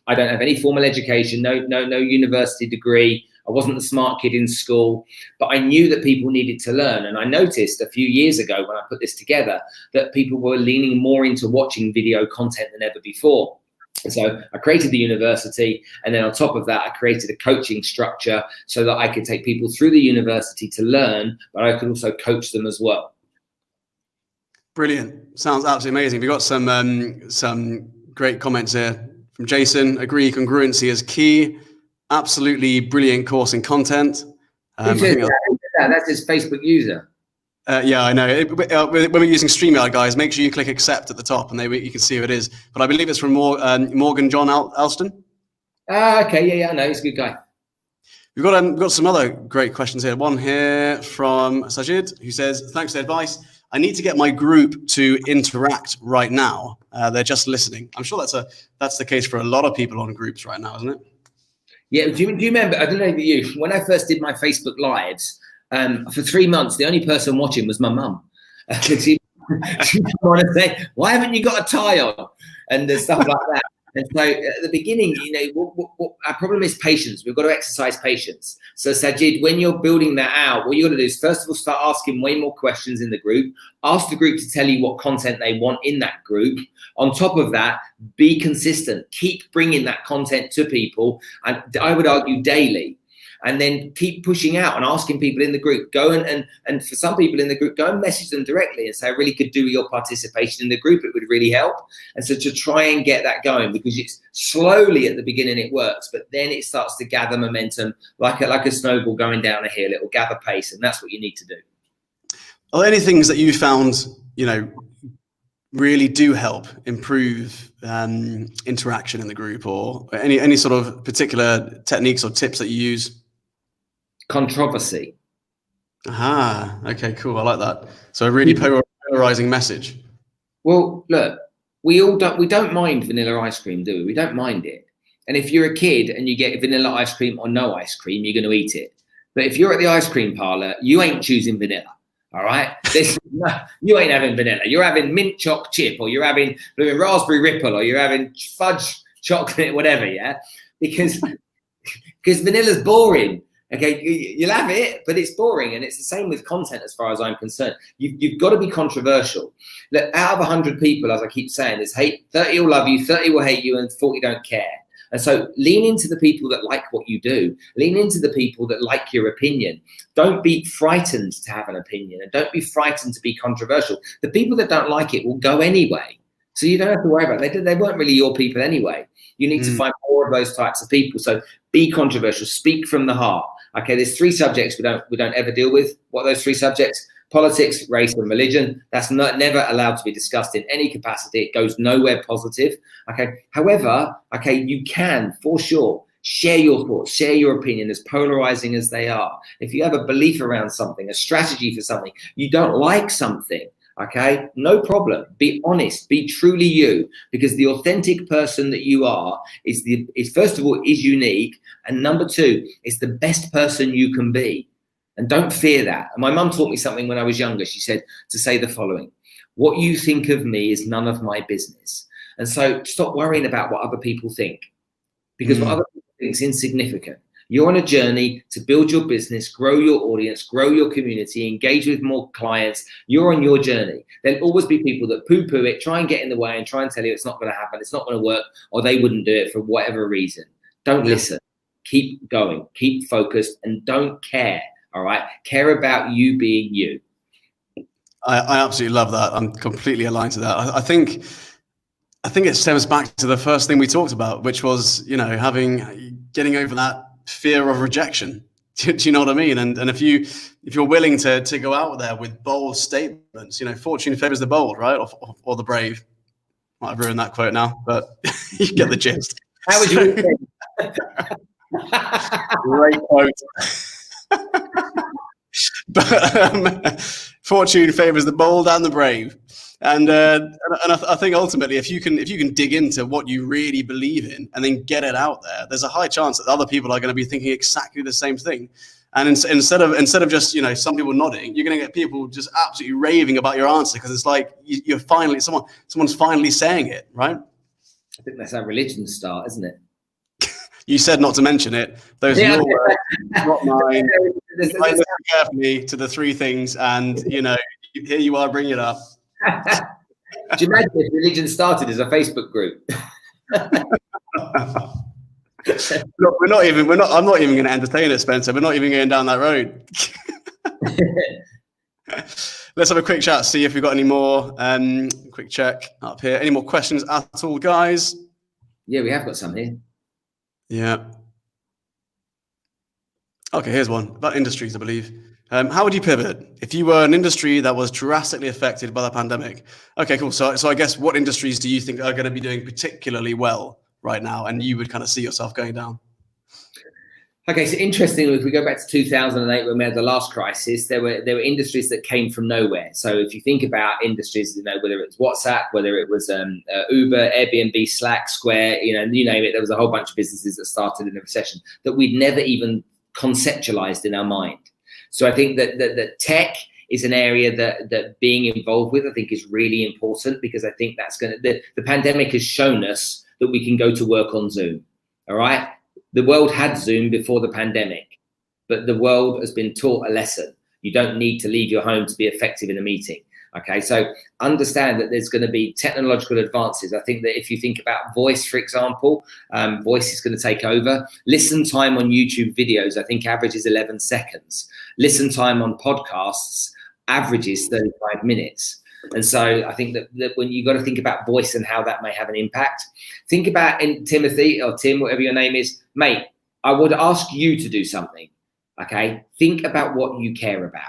I don't have any formal education, no university degree. I wasn't the smart kid in school, but I knew that people needed to learn. And I noticed a few years ago when I put this together that people were leaning more into watching video content than ever before. And so I created the university, and then on top of that, I created a coaching structure so that I could take people through the university to learn, but I could also coach them as well. Brilliant. Sounds absolutely amazing. We've got some great comments here from Jason. Agree, congruency is key. Absolutely brilliant course and content. That's his Facebook user. Yeah, I know. When we're using StreamYard, guys, make sure you click accept at the top, and you can see who it is. But I believe it's from Morgan John Alston. Okay, yeah, I know. He's a good guy. We've got some other great questions here. One here from Sajid, who says, thanks for the advice. I need to get my group to interact right now. They're just listening. I'm sure that's the case for a lot of people on groups right now, isn't it? Yeah, do you remember, I don't know about you, when I first did my Facebook Lives, for 3 months, the only person watching was my mum. She wanted to say, why haven't you got a tie on? And stuff like that. And so at the beginning, what our problem is patience. We've got to exercise patience. So Sajid, when you're building that out, what you're going to do is first of all start asking way more questions in the group. Ask the group to tell you what content they want in that group. On top of that, be consistent. Keep bringing that content to people, and I would argue daily. And then keep pushing out and asking people in the group. Go and for some people in the group, go and message them directly and say, I really could do your participation in the group. It would really help. And so to try and get that going, because it's slowly at the beginning it works, but then it starts to gather momentum like a snowball going down a hill. It will gather pace, and that's what you need to do. Are there any things that you found, really do help improve interaction in the group, or any sort of particular techniques or tips that you use? Controversy. Aha, okay, cool. I like that. So a really polarizing message. Well, look, we don't mind vanilla ice cream, do we? We don't mind it. And if you're a kid and you get vanilla ice cream or no ice cream, you're going to eat it. But if you're at the ice cream parlor, you ain't choosing vanilla. All right, you ain't having vanilla. You're having mint choc chip, or you're having raspberry ripple, or you're having fudge chocolate, whatever. Yeah, because vanilla's boring. Okay, you'll have it, but it's boring, and it's the same with content as far as I'm concerned. You've got to be controversial. Look, out of 100 people, as I keep saying, there's 30 will love you, 30 will hate you, and 40 don't care. And so lean into the people that like what you do. Lean into the people that like your opinion. Don't be frightened to have an opinion, and don't be frightened to be controversial. The people that don't like it will go anyway. So you don't have to worry about it. They weren't really your people anyway. You need to find more of those types of people. So be controversial, speak from the heart. Okay, there's 3 subjects we don't ever deal with. What are those 3 subjects? Politics, race, and religion. That's never allowed to be discussed in any capacity. It goes nowhere positive. Okay. However, okay, you can for sure share your thoughts, share your opinion, as polarizing as they are. If you have a belief around something, a strategy for something, you don't like something. Okay, no problem. Be honest, be truly you, because the authentic person that you are is first of all is unique, and number 2 is the best person you can be. And don't fear that. And my mum taught me something when I was younger. She said to say the following: what you think of me is none of my business. And so stop worrying about what other people think, because what other people think is insignificant. You're on a journey to build your business, grow your audience, grow your community, engage with more clients. You're on your journey. There'll always be people that poo-poo it, try and get in the way, and try and tell you it's not going to happen, it's not going to work, or they wouldn't do it for whatever reason. Don't listen. Keep going. Keep focused, and don't care. All right? Care about you being you. I absolutely love that. I'm completely aligned to that. I think it stems back to the first thing we talked about, which was, getting over that fear of rejection. Do you know what I mean? And if you're willing to go out there with bold statements, fortune favors the bold, right? Or the brave. Might have ruined that quote now, but you get the gist. How would you Great quote. But fortune favors the bold and the brave. And I think ultimately, if you can dig into what you really believe in and then get it out there, there's a high chance that other people are going to be thinking exactly the same thing. And instead of just some people nodding, you're going to get people just absolutely raving about your answer, because it's like you're finally someone's finally saying it, right? I think that's how religions start, isn't it? You said not to mention it. Those are your words, not mine. I listen carefully to the 3 things, and here you are bringing it up. Do you imagine if religion started as a Facebook group? Look, I'm not even going to entertain it, Spencer. We're not even going down that road. Let's have a quick chat, see if we've got any more. Quick check up here. Any more questions at all, guys? Yeah, we have got some here. Yeah. Okay, here's one about industries, I believe. How would you pivot if you were an industry that was drastically affected by the pandemic? Okay, cool. So I guess what industries do you think are going to be doing particularly well right now, and you would kind of see yourself going down? Okay, so interestingly, if we go back to 2008 when we had the last crisis, there were industries that came from nowhere. So if you think about industries, whether it's WhatsApp, whether it was Uber, Airbnb, Slack, Square, you name it, there was a whole bunch of businesses that started in a recession that we'd never even conceptualized in our mind. So I think that tech is an area that being involved with, I think, is really important, because I think that's the pandemic has shown us that we can go to work on Zoom. All right. The world had Zoom before the pandemic, but the world has been taught a lesson. You don't need to leave your home to be effective in a meeting. Okay, so understand that there's going to be technological advances. I think that if you think about voice, for example, voice is going to take over. Listen time on YouTube videos, I think averages 11 seconds. Listen time on podcasts averages 35 minutes. And so I think that when you got to think about voice and how that may have an impact, think about Timothy or Tim, whatever your name is, mate, I would ask you to do something. Okay, think about what you care about.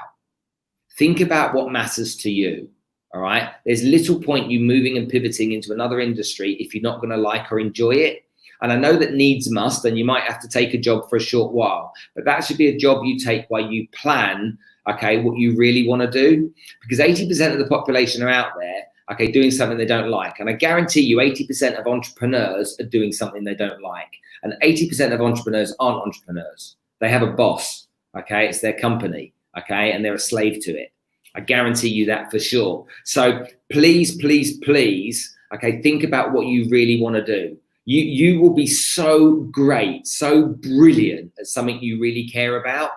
Think about what matters to you, all right? There's little point you moving and pivoting into another industry if you're not going to like or enjoy it. And I know that needs must, and you might have to take a job for a short while, but that should be a job you take while you plan, okay, what you really want to do. Because 80% of the population are out there, okay, doing something they don't like. And I guarantee you 80% of entrepreneurs are doing something they don't like. And 80% of entrepreneurs aren't entrepreneurs. They have a boss, okay? It's their company. Okay, and they're a slave to it. I guarantee you that for sure. So please, please, please, okay, think about what you really want to do. You will be so great, so brilliant at something you really care about.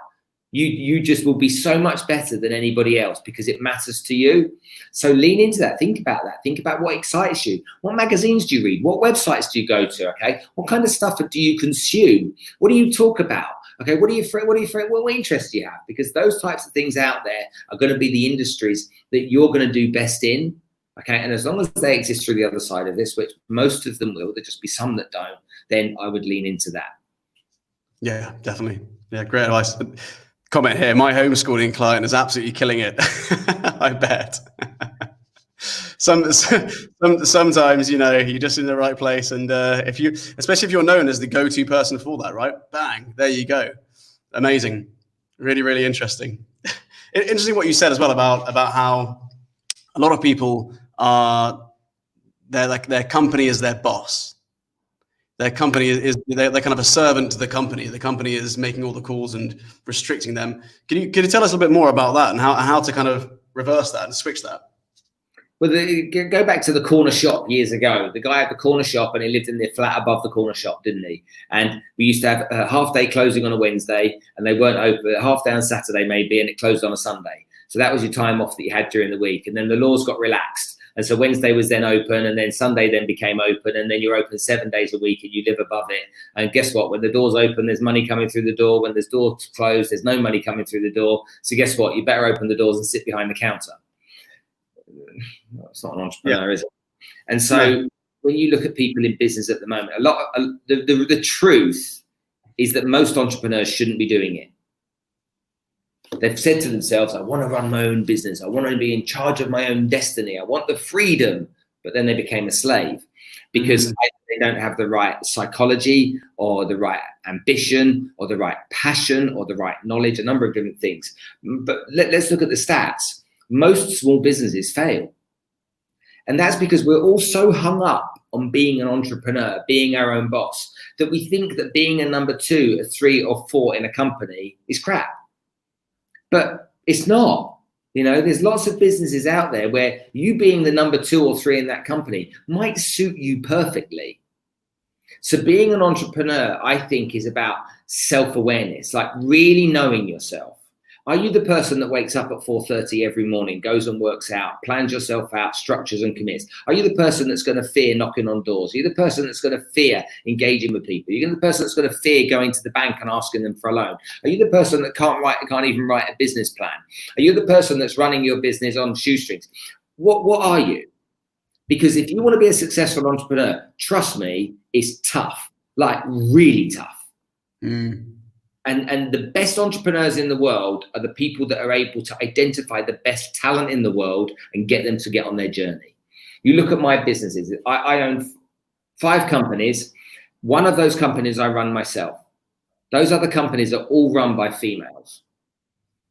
You just will be so much better than anybody else because it matters to you. So lean into that. Think about that. Think about what excites you. What magazines do you read? What websites do you go to? Okay, what kind of stuff do you consume? What do you talk about? Okay, what interests do you have? Because those types of things out there are going to be the industries that you're going to do best in. Okay, and as long as they exist through the other side of this, which most of them will, there'll just be some that don't, then I would lean into that. Yeah, definitely. Yeah, great advice. Comment here, my homeschooling client is absolutely killing it. I bet. Sometimes, you know, you're just in the right place, and especially if you're known as the go-to person for that, right? Bang, there you go. Amazing. Really, really interesting. Interesting what you said as well about how a lot of people are, their company is their boss. Their company is they're kind of a servant to the company. The company is making all the calls and restricting them. Can you tell us a little bit more about that and how to kind of reverse that and switch that? Well, go back to the corner shop years ago. The guy had the corner shop and he lived in the flat above the corner shop, didn't he? And we used to have a half-day closing on a Wednesday, and they weren't open, half-day on Saturday maybe, and it closed on a Sunday. So that was your time off that you had during the week. And then the laws got relaxed. And so Wednesday was then open, and then Sunday then became open, and then you're open 7 days a week and you live above it. And guess what? When the door's open, there's money coming through the door. When the door's closed, there's no money coming through the door. So guess what? You better open the doors and sit behind the counter. It's not an entrepreneur, is it? And so when you look at people in business at the moment, the truth is that most entrepreneurs shouldn't be doing it. They've said to themselves, I want to run my own business. I want to be in charge of my own destiny. I want the freedom. But then they became a slave because they don't have the right psychology or the right ambition or the right passion or the right knowledge, a number of different things. But let's look at the stats. Most small businesses fail. And that's because we're all so hung up on being an entrepreneur, being our own boss, that we think that being a number 2, a 3 or 4 in a company is crap. But it's not. You know, there's lots of businesses out there where you being the number 2 or 3 in that company might suit you perfectly. So being an entrepreneur, I think, is about self-awareness, like really knowing yourself. Are you the person that wakes up at 4:30 every morning, goes and works out, plans yourself out, structures and commits? Are you the person that's going to fear knocking on doors? Are you the person that's going to fear engaging with people? Are you the person that's going to fear going to the bank and asking them for a loan? Are you the person that can't even write a business plan? Are you the person that's running your business on shoestrings? What are you? Because if you want to be a successful entrepreneur, trust me, it's tough, like really tough. And the best entrepreneurs in the world are the people that are able to identify the best talent in the world and get them to get on their journey. You look at my businesses. I own 5 companies. One of those companies I run myself. Those other companies are all run by females.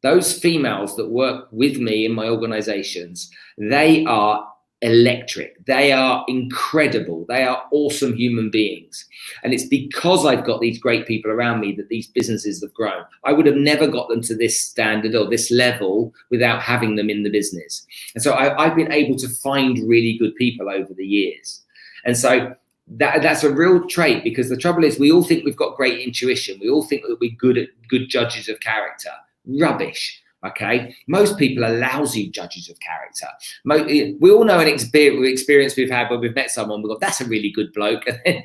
Those females that work with me in my organizations, they are electric. They are incredible. They are awesome human beings. And it's because I've got these great people around me that these businesses have grown. I would have never got them to this standard or this level without having them in the business. And so I've been able to find really good people over the years. And so That's a real trait, because the trouble is we all think we've got great intuition. We all think that we're good judges of character. Rubbish. Okay, most people are lousy judges of character. We all know an experience we've had where we've met someone, we go, that's a really good bloke, and then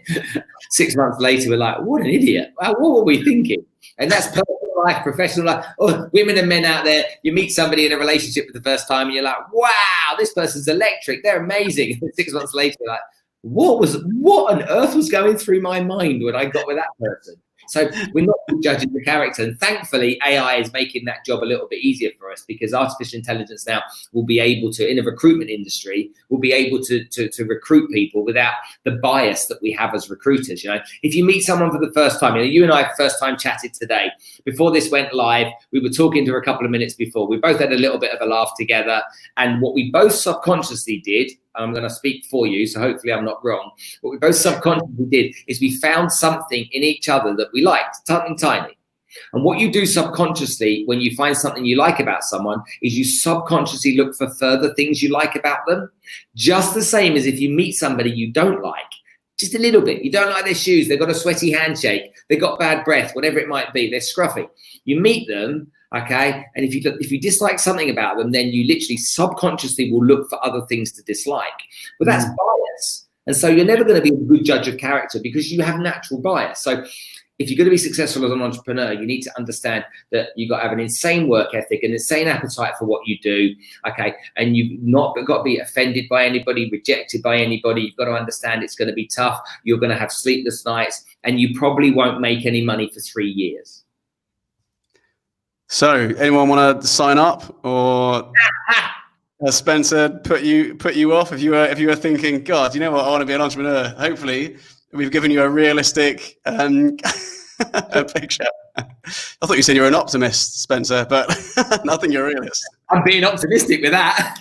6 months later we're like, what an idiot. What were we thinking? And that's personal life, professional life. Oh, women and men out there, you meet somebody in a relationship for the first time and you're like, wow, this person's electric, they're amazing. And 6 months later you're like, what on earth was going through my mind when I got with that person? So we're not judging the character, and thankfully AI is making that job a little bit easier for us, because artificial intelligence now will be able to, in the recruitment industry, will be able to recruit people without the bias that we have as recruiters. You know, if you meet someone for the first time, you know, you and I first time chatted today, before this went live, we were talking to her a couple of minutes before. We both had a little bit of a laugh together, and what we both subconsciously did, I'm going to speak for you, so hopefully I'm not wrong. What we both subconsciously did is we found something in each other that we liked, something tiny. And what you do subconsciously when you find something you like about someone is you subconsciously look for further things you like about them. Just the same as if you meet somebody you don't like, just a little bit. You don't like their shoes, they've got a sweaty handshake, they've got bad breath, whatever it might be, they're scruffy. You meet them, okay, and if you dislike something about them, then you literally subconsciously will look for other things to dislike. But that's bias. And so you're never going to be a good judge of character, because you have natural bias. So if you're going to be successful as an entrepreneur, you need to understand that you've got to have an insane work ethic, an insane appetite for what you do, okay? And you've not got to be offended by anybody, rejected by anybody. You've got to understand it's going to be tough. You're going to have sleepless nights, and you probably won't make any money for 3 years. So, anyone want to sign up, or Spencer put you off if you were thinking, God, you know what, I want to be an entrepreneur? Hopefully, we've given you a realistic picture. I thought you said you're an optimist, Spencer, but nothing, you're a realist. I'm being optimistic with that.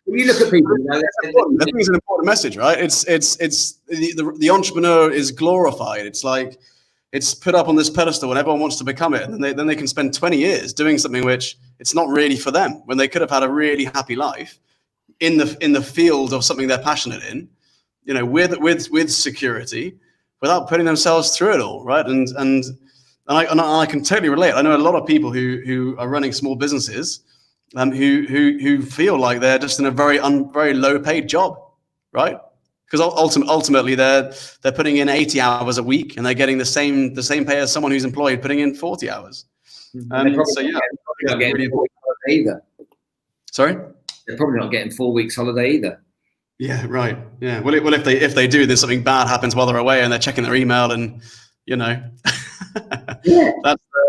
When you look at people, you know, I think it's an important message, right? It's the entrepreneur is glorified. It's like it's put up on this pedestal and everyone wants to become it. And then they can spend 20 years doing something which it's not really for them, when they could have had a really happy life in the field of something they're passionate in, you know, with security, without putting themselves through it all, right? And I can totally relate. I know a lot of people who are running small businesses, who feel like they're just in a very low paid job, right? Because ultimately they're putting in 80 hours a week and they're getting the same pay as someone who's employed putting in 40 hours. So yeah, not getting 4 weeks holiday either. Sorry? They're probably not getting 4 weeks holiday either. Yeah, right. Yeah. Well, if they do, then something bad happens while they're away and they're checking their email, and you know, yeah.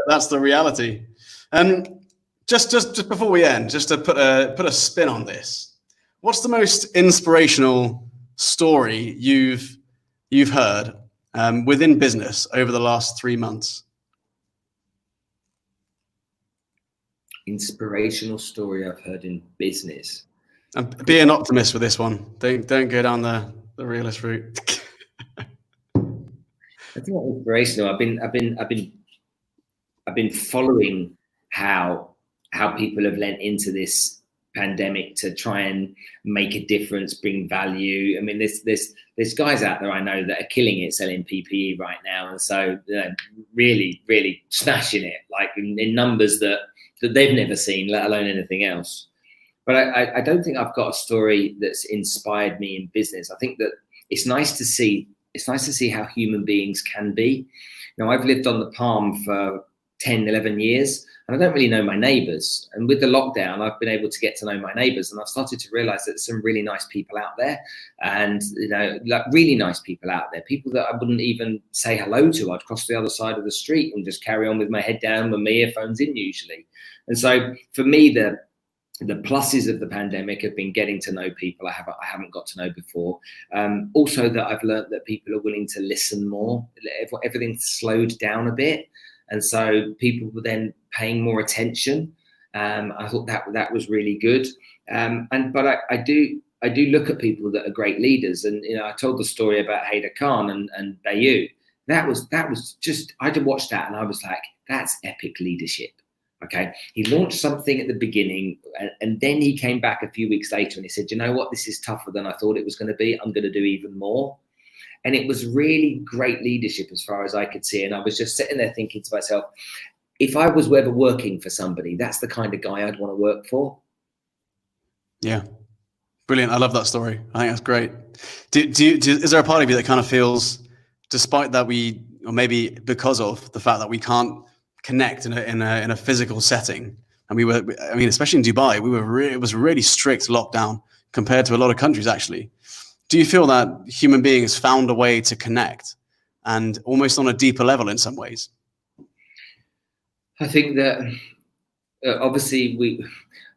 that's the reality. Just before we end, just to put a spin on this, what's the most inspirational story you've heard within business over the last 3 months? Inspirational story I've heard in business. Be an optimist with this one. Don't go down the realist route. I think inspirational. I've been following how people have lent into this pandemic to try and make a difference, bring value. I mean, there's guys out there I know that are killing it selling PPE right now, and so really, really smashing it, like in numbers that they've never seen, let alone anything else. But I don't think I've got a story that's inspired me in business. I think that it's nice to see how human beings can be. You know, I've lived on the Palm for 10, 11 years, and I don't really know my neighbours. And with the lockdown, I've been able to get to know my neighbours, and I've started to realise that there's some really nice people out there, and you know, like really nice people out there, people that I wouldn't even say hello to. I'd cross the other side of the street and just carry on with my head down with my earphones in usually. And so for me, the pluses of the pandemic have been getting to know people I haven't got to know before. Also that I've learned that people are willing to listen more. Everything's slowed down a bit. And so people were then paying more attention. I thought that was really good. But I do look at people that are great leaders. And, you know, I told the story about Haider Khan and Bayou. That was just, I had to watch that and I was like, that's epic leadership. Okay, he launched something at the beginning, and then he came back a few weeks later and he said, you know what, this is tougher than I thought it was going to be. I'm going to do even more. And it was really great leadership as far as I could see. And I was just sitting there thinking to myself, if I was ever working for somebody, that's the kind of guy I'd want to work for. Yeah. Brilliant. I love that story. I think that's great. Is there a part of you that kind of feels, despite that or maybe because of the fact that we can't connect in a physical setting, and especially in Dubai, it was really strict lockdown compared to a lot of countries actually. Do you feel that human beings found a way to connect, and almost on a deeper level in some ways? I think that obviously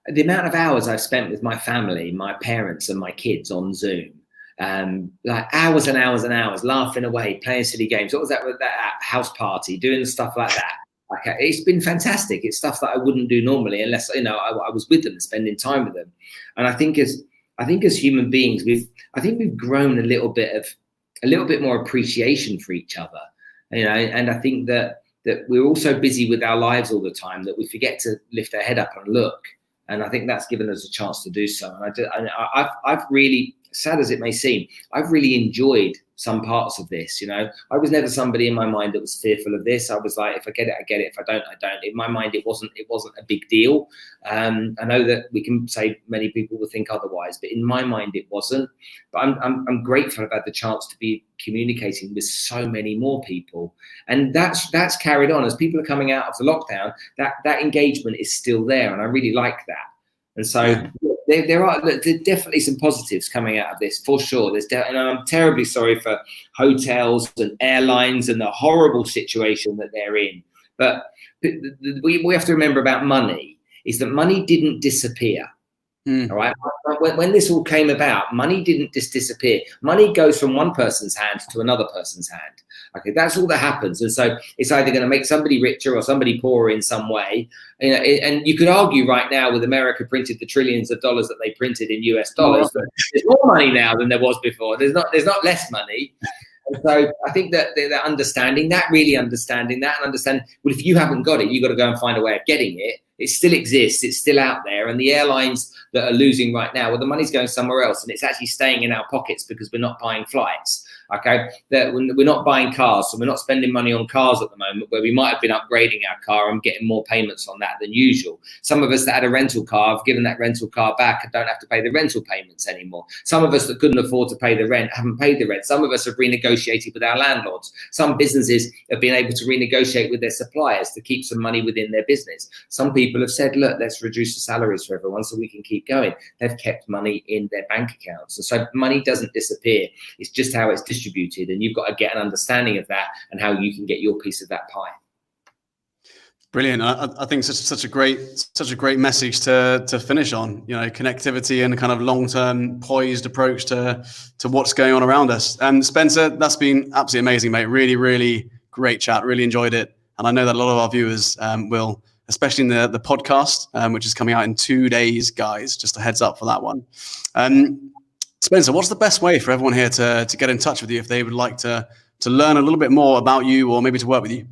the amount of hours I've spent with my family, my parents and my kids on Zoom, like hours and hours and hours, laughing away, playing silly games. What was that house party, doing stuff like that? Okay, it's been fantastic. It's stuff that I wouldn't do normally unless I was with them and spending time with them. And I think as human beings, we've grown a little bit more appreciation for each other. And I think that we're all so busy with our lives all the time that we forget to lift our head up and look. And I think that's given us a chance to do so. And I've really, sad as it may seem, I've really enjoyed some parts of this. I was never somebody in my mind that was fearful of this. I was like, if I get it, I get it. If I don't, I don't. In my mind, it wasn't a big deal. I know that we can say many people will think otherwise, but in my mind, it wasn't. But I'm grateful I've had the chance to be communicating with so many more people, and that's carried on as people are coming out of the lockdown. That engagement is still there, and I really like that. And so. Yeah. There are definitely some positives coming out of this, for sure. And I'm terribly sorry for hotels and airlines and the horrible situation that they're in. But we have to remember about money is that money didn't disappear. All right. When this all came about, money didn't just disappear. Money goes from one person's hand to another person's hand. Okay, that's all that happens. And so it's either going to make somebody richer or somebody poorer in some way. And you could argue right now with America printed the trillions of dollars that they printed in US dollars. But there's more money now than there was before. There's not less money. And so I think that understanding that, well, if you haven't got it, you've got to go and find a way of getting it. It still exists. It's still out there. And the airlines that are losing right now, well, the money's going somewhere else, and it's actually staying in our pockets because we're not buying flights. Okay, that we're not buying cars, so we're not spending money on cars at the moment, where we might have been upgrading our car and getting more payments on that than usual. Some of us that had a rental car have given that rental car back and don't have to pay the rental payments anymore. Some of us that couldn't afford to pay the rent haven't paid the rent. Some of us have renegotiated with our landlords. Some businesses have been able to renegotiate with their suppliers to keep some money within their business. Some people have said, look, let's reduce the salaries for everyone so we can keep going. They've kept money in their bank accounts. And so money doesn't disappear. It's just how it's distributed, and you've got to get an understanding of that and how you can get your piece of that pie. Brilliant. I think such a great message to finish on. Connectivity and a kind of long-term poised approach to what's going on around us. And Spencer, that's been absolutely amazing, mate. Really, really great chat. Really enjoyed it, and I know that a lot of our viewers will, especially in the podcast, which is coming out in 2 days, guys. Just a heads up for that one. Spencer, what's the best way for everyone here to get in touch with you if they would like to learn a little bit more about you or maybe to work with you?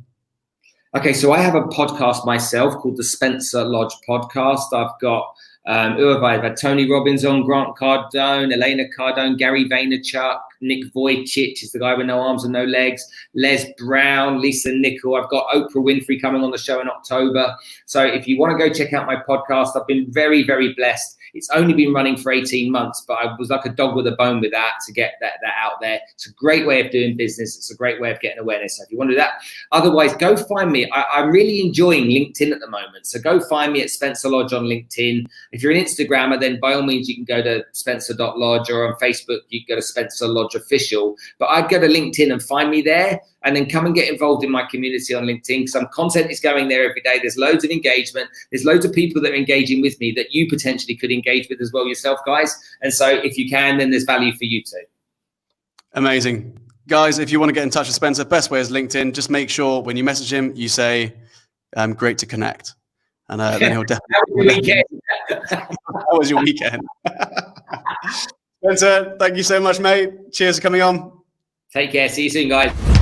Okay, so I have a podcast myself called the Spencer Lodge Podcast. I've got, I've had Tony Robbins on, Grant Cardone, Elena Cardone, Gary Vaynerchuk, Nick Vujicic is the guy with no arms and no legs, Les Brown, Lisa Nichol. I've got Oprah Winfrey coming on the show in October. So if you want to go check out my podcast, I've been very, very blessed. It's only been running for 18 months, but I was like a dog with a bone with that to get that out there. It's a great way of doing business. It's a great way of getting awareness. So if you want to do that, otherwise go find me. I'm really enjoying LinkedIn at the moment. So go find me at Spencer Lodge on LinkedIn. If you're an Instagrammer, then by all means, you can go to spencer.lodge, or on Facebook, you can go to Spencer Lodge Official. But I'd go to LinkedIn and find me there, and then come and get involved in my community on LinkedIn. Some content is going there every day. There's loads of engagement. There's loads of people that are engaging with me that you potentially could engage with as well yourself, guys. And so if you can, then there's value for you too. Amazing. Guys, if you want to get in touch with Spencer, best way is LinkedIn. Just make sure when you message him, you say, great to connect. And then he'll definitely. How was your weekend? Spencer, thank you so much, mate. Cheers for coming on. Take care. See you soon, guys.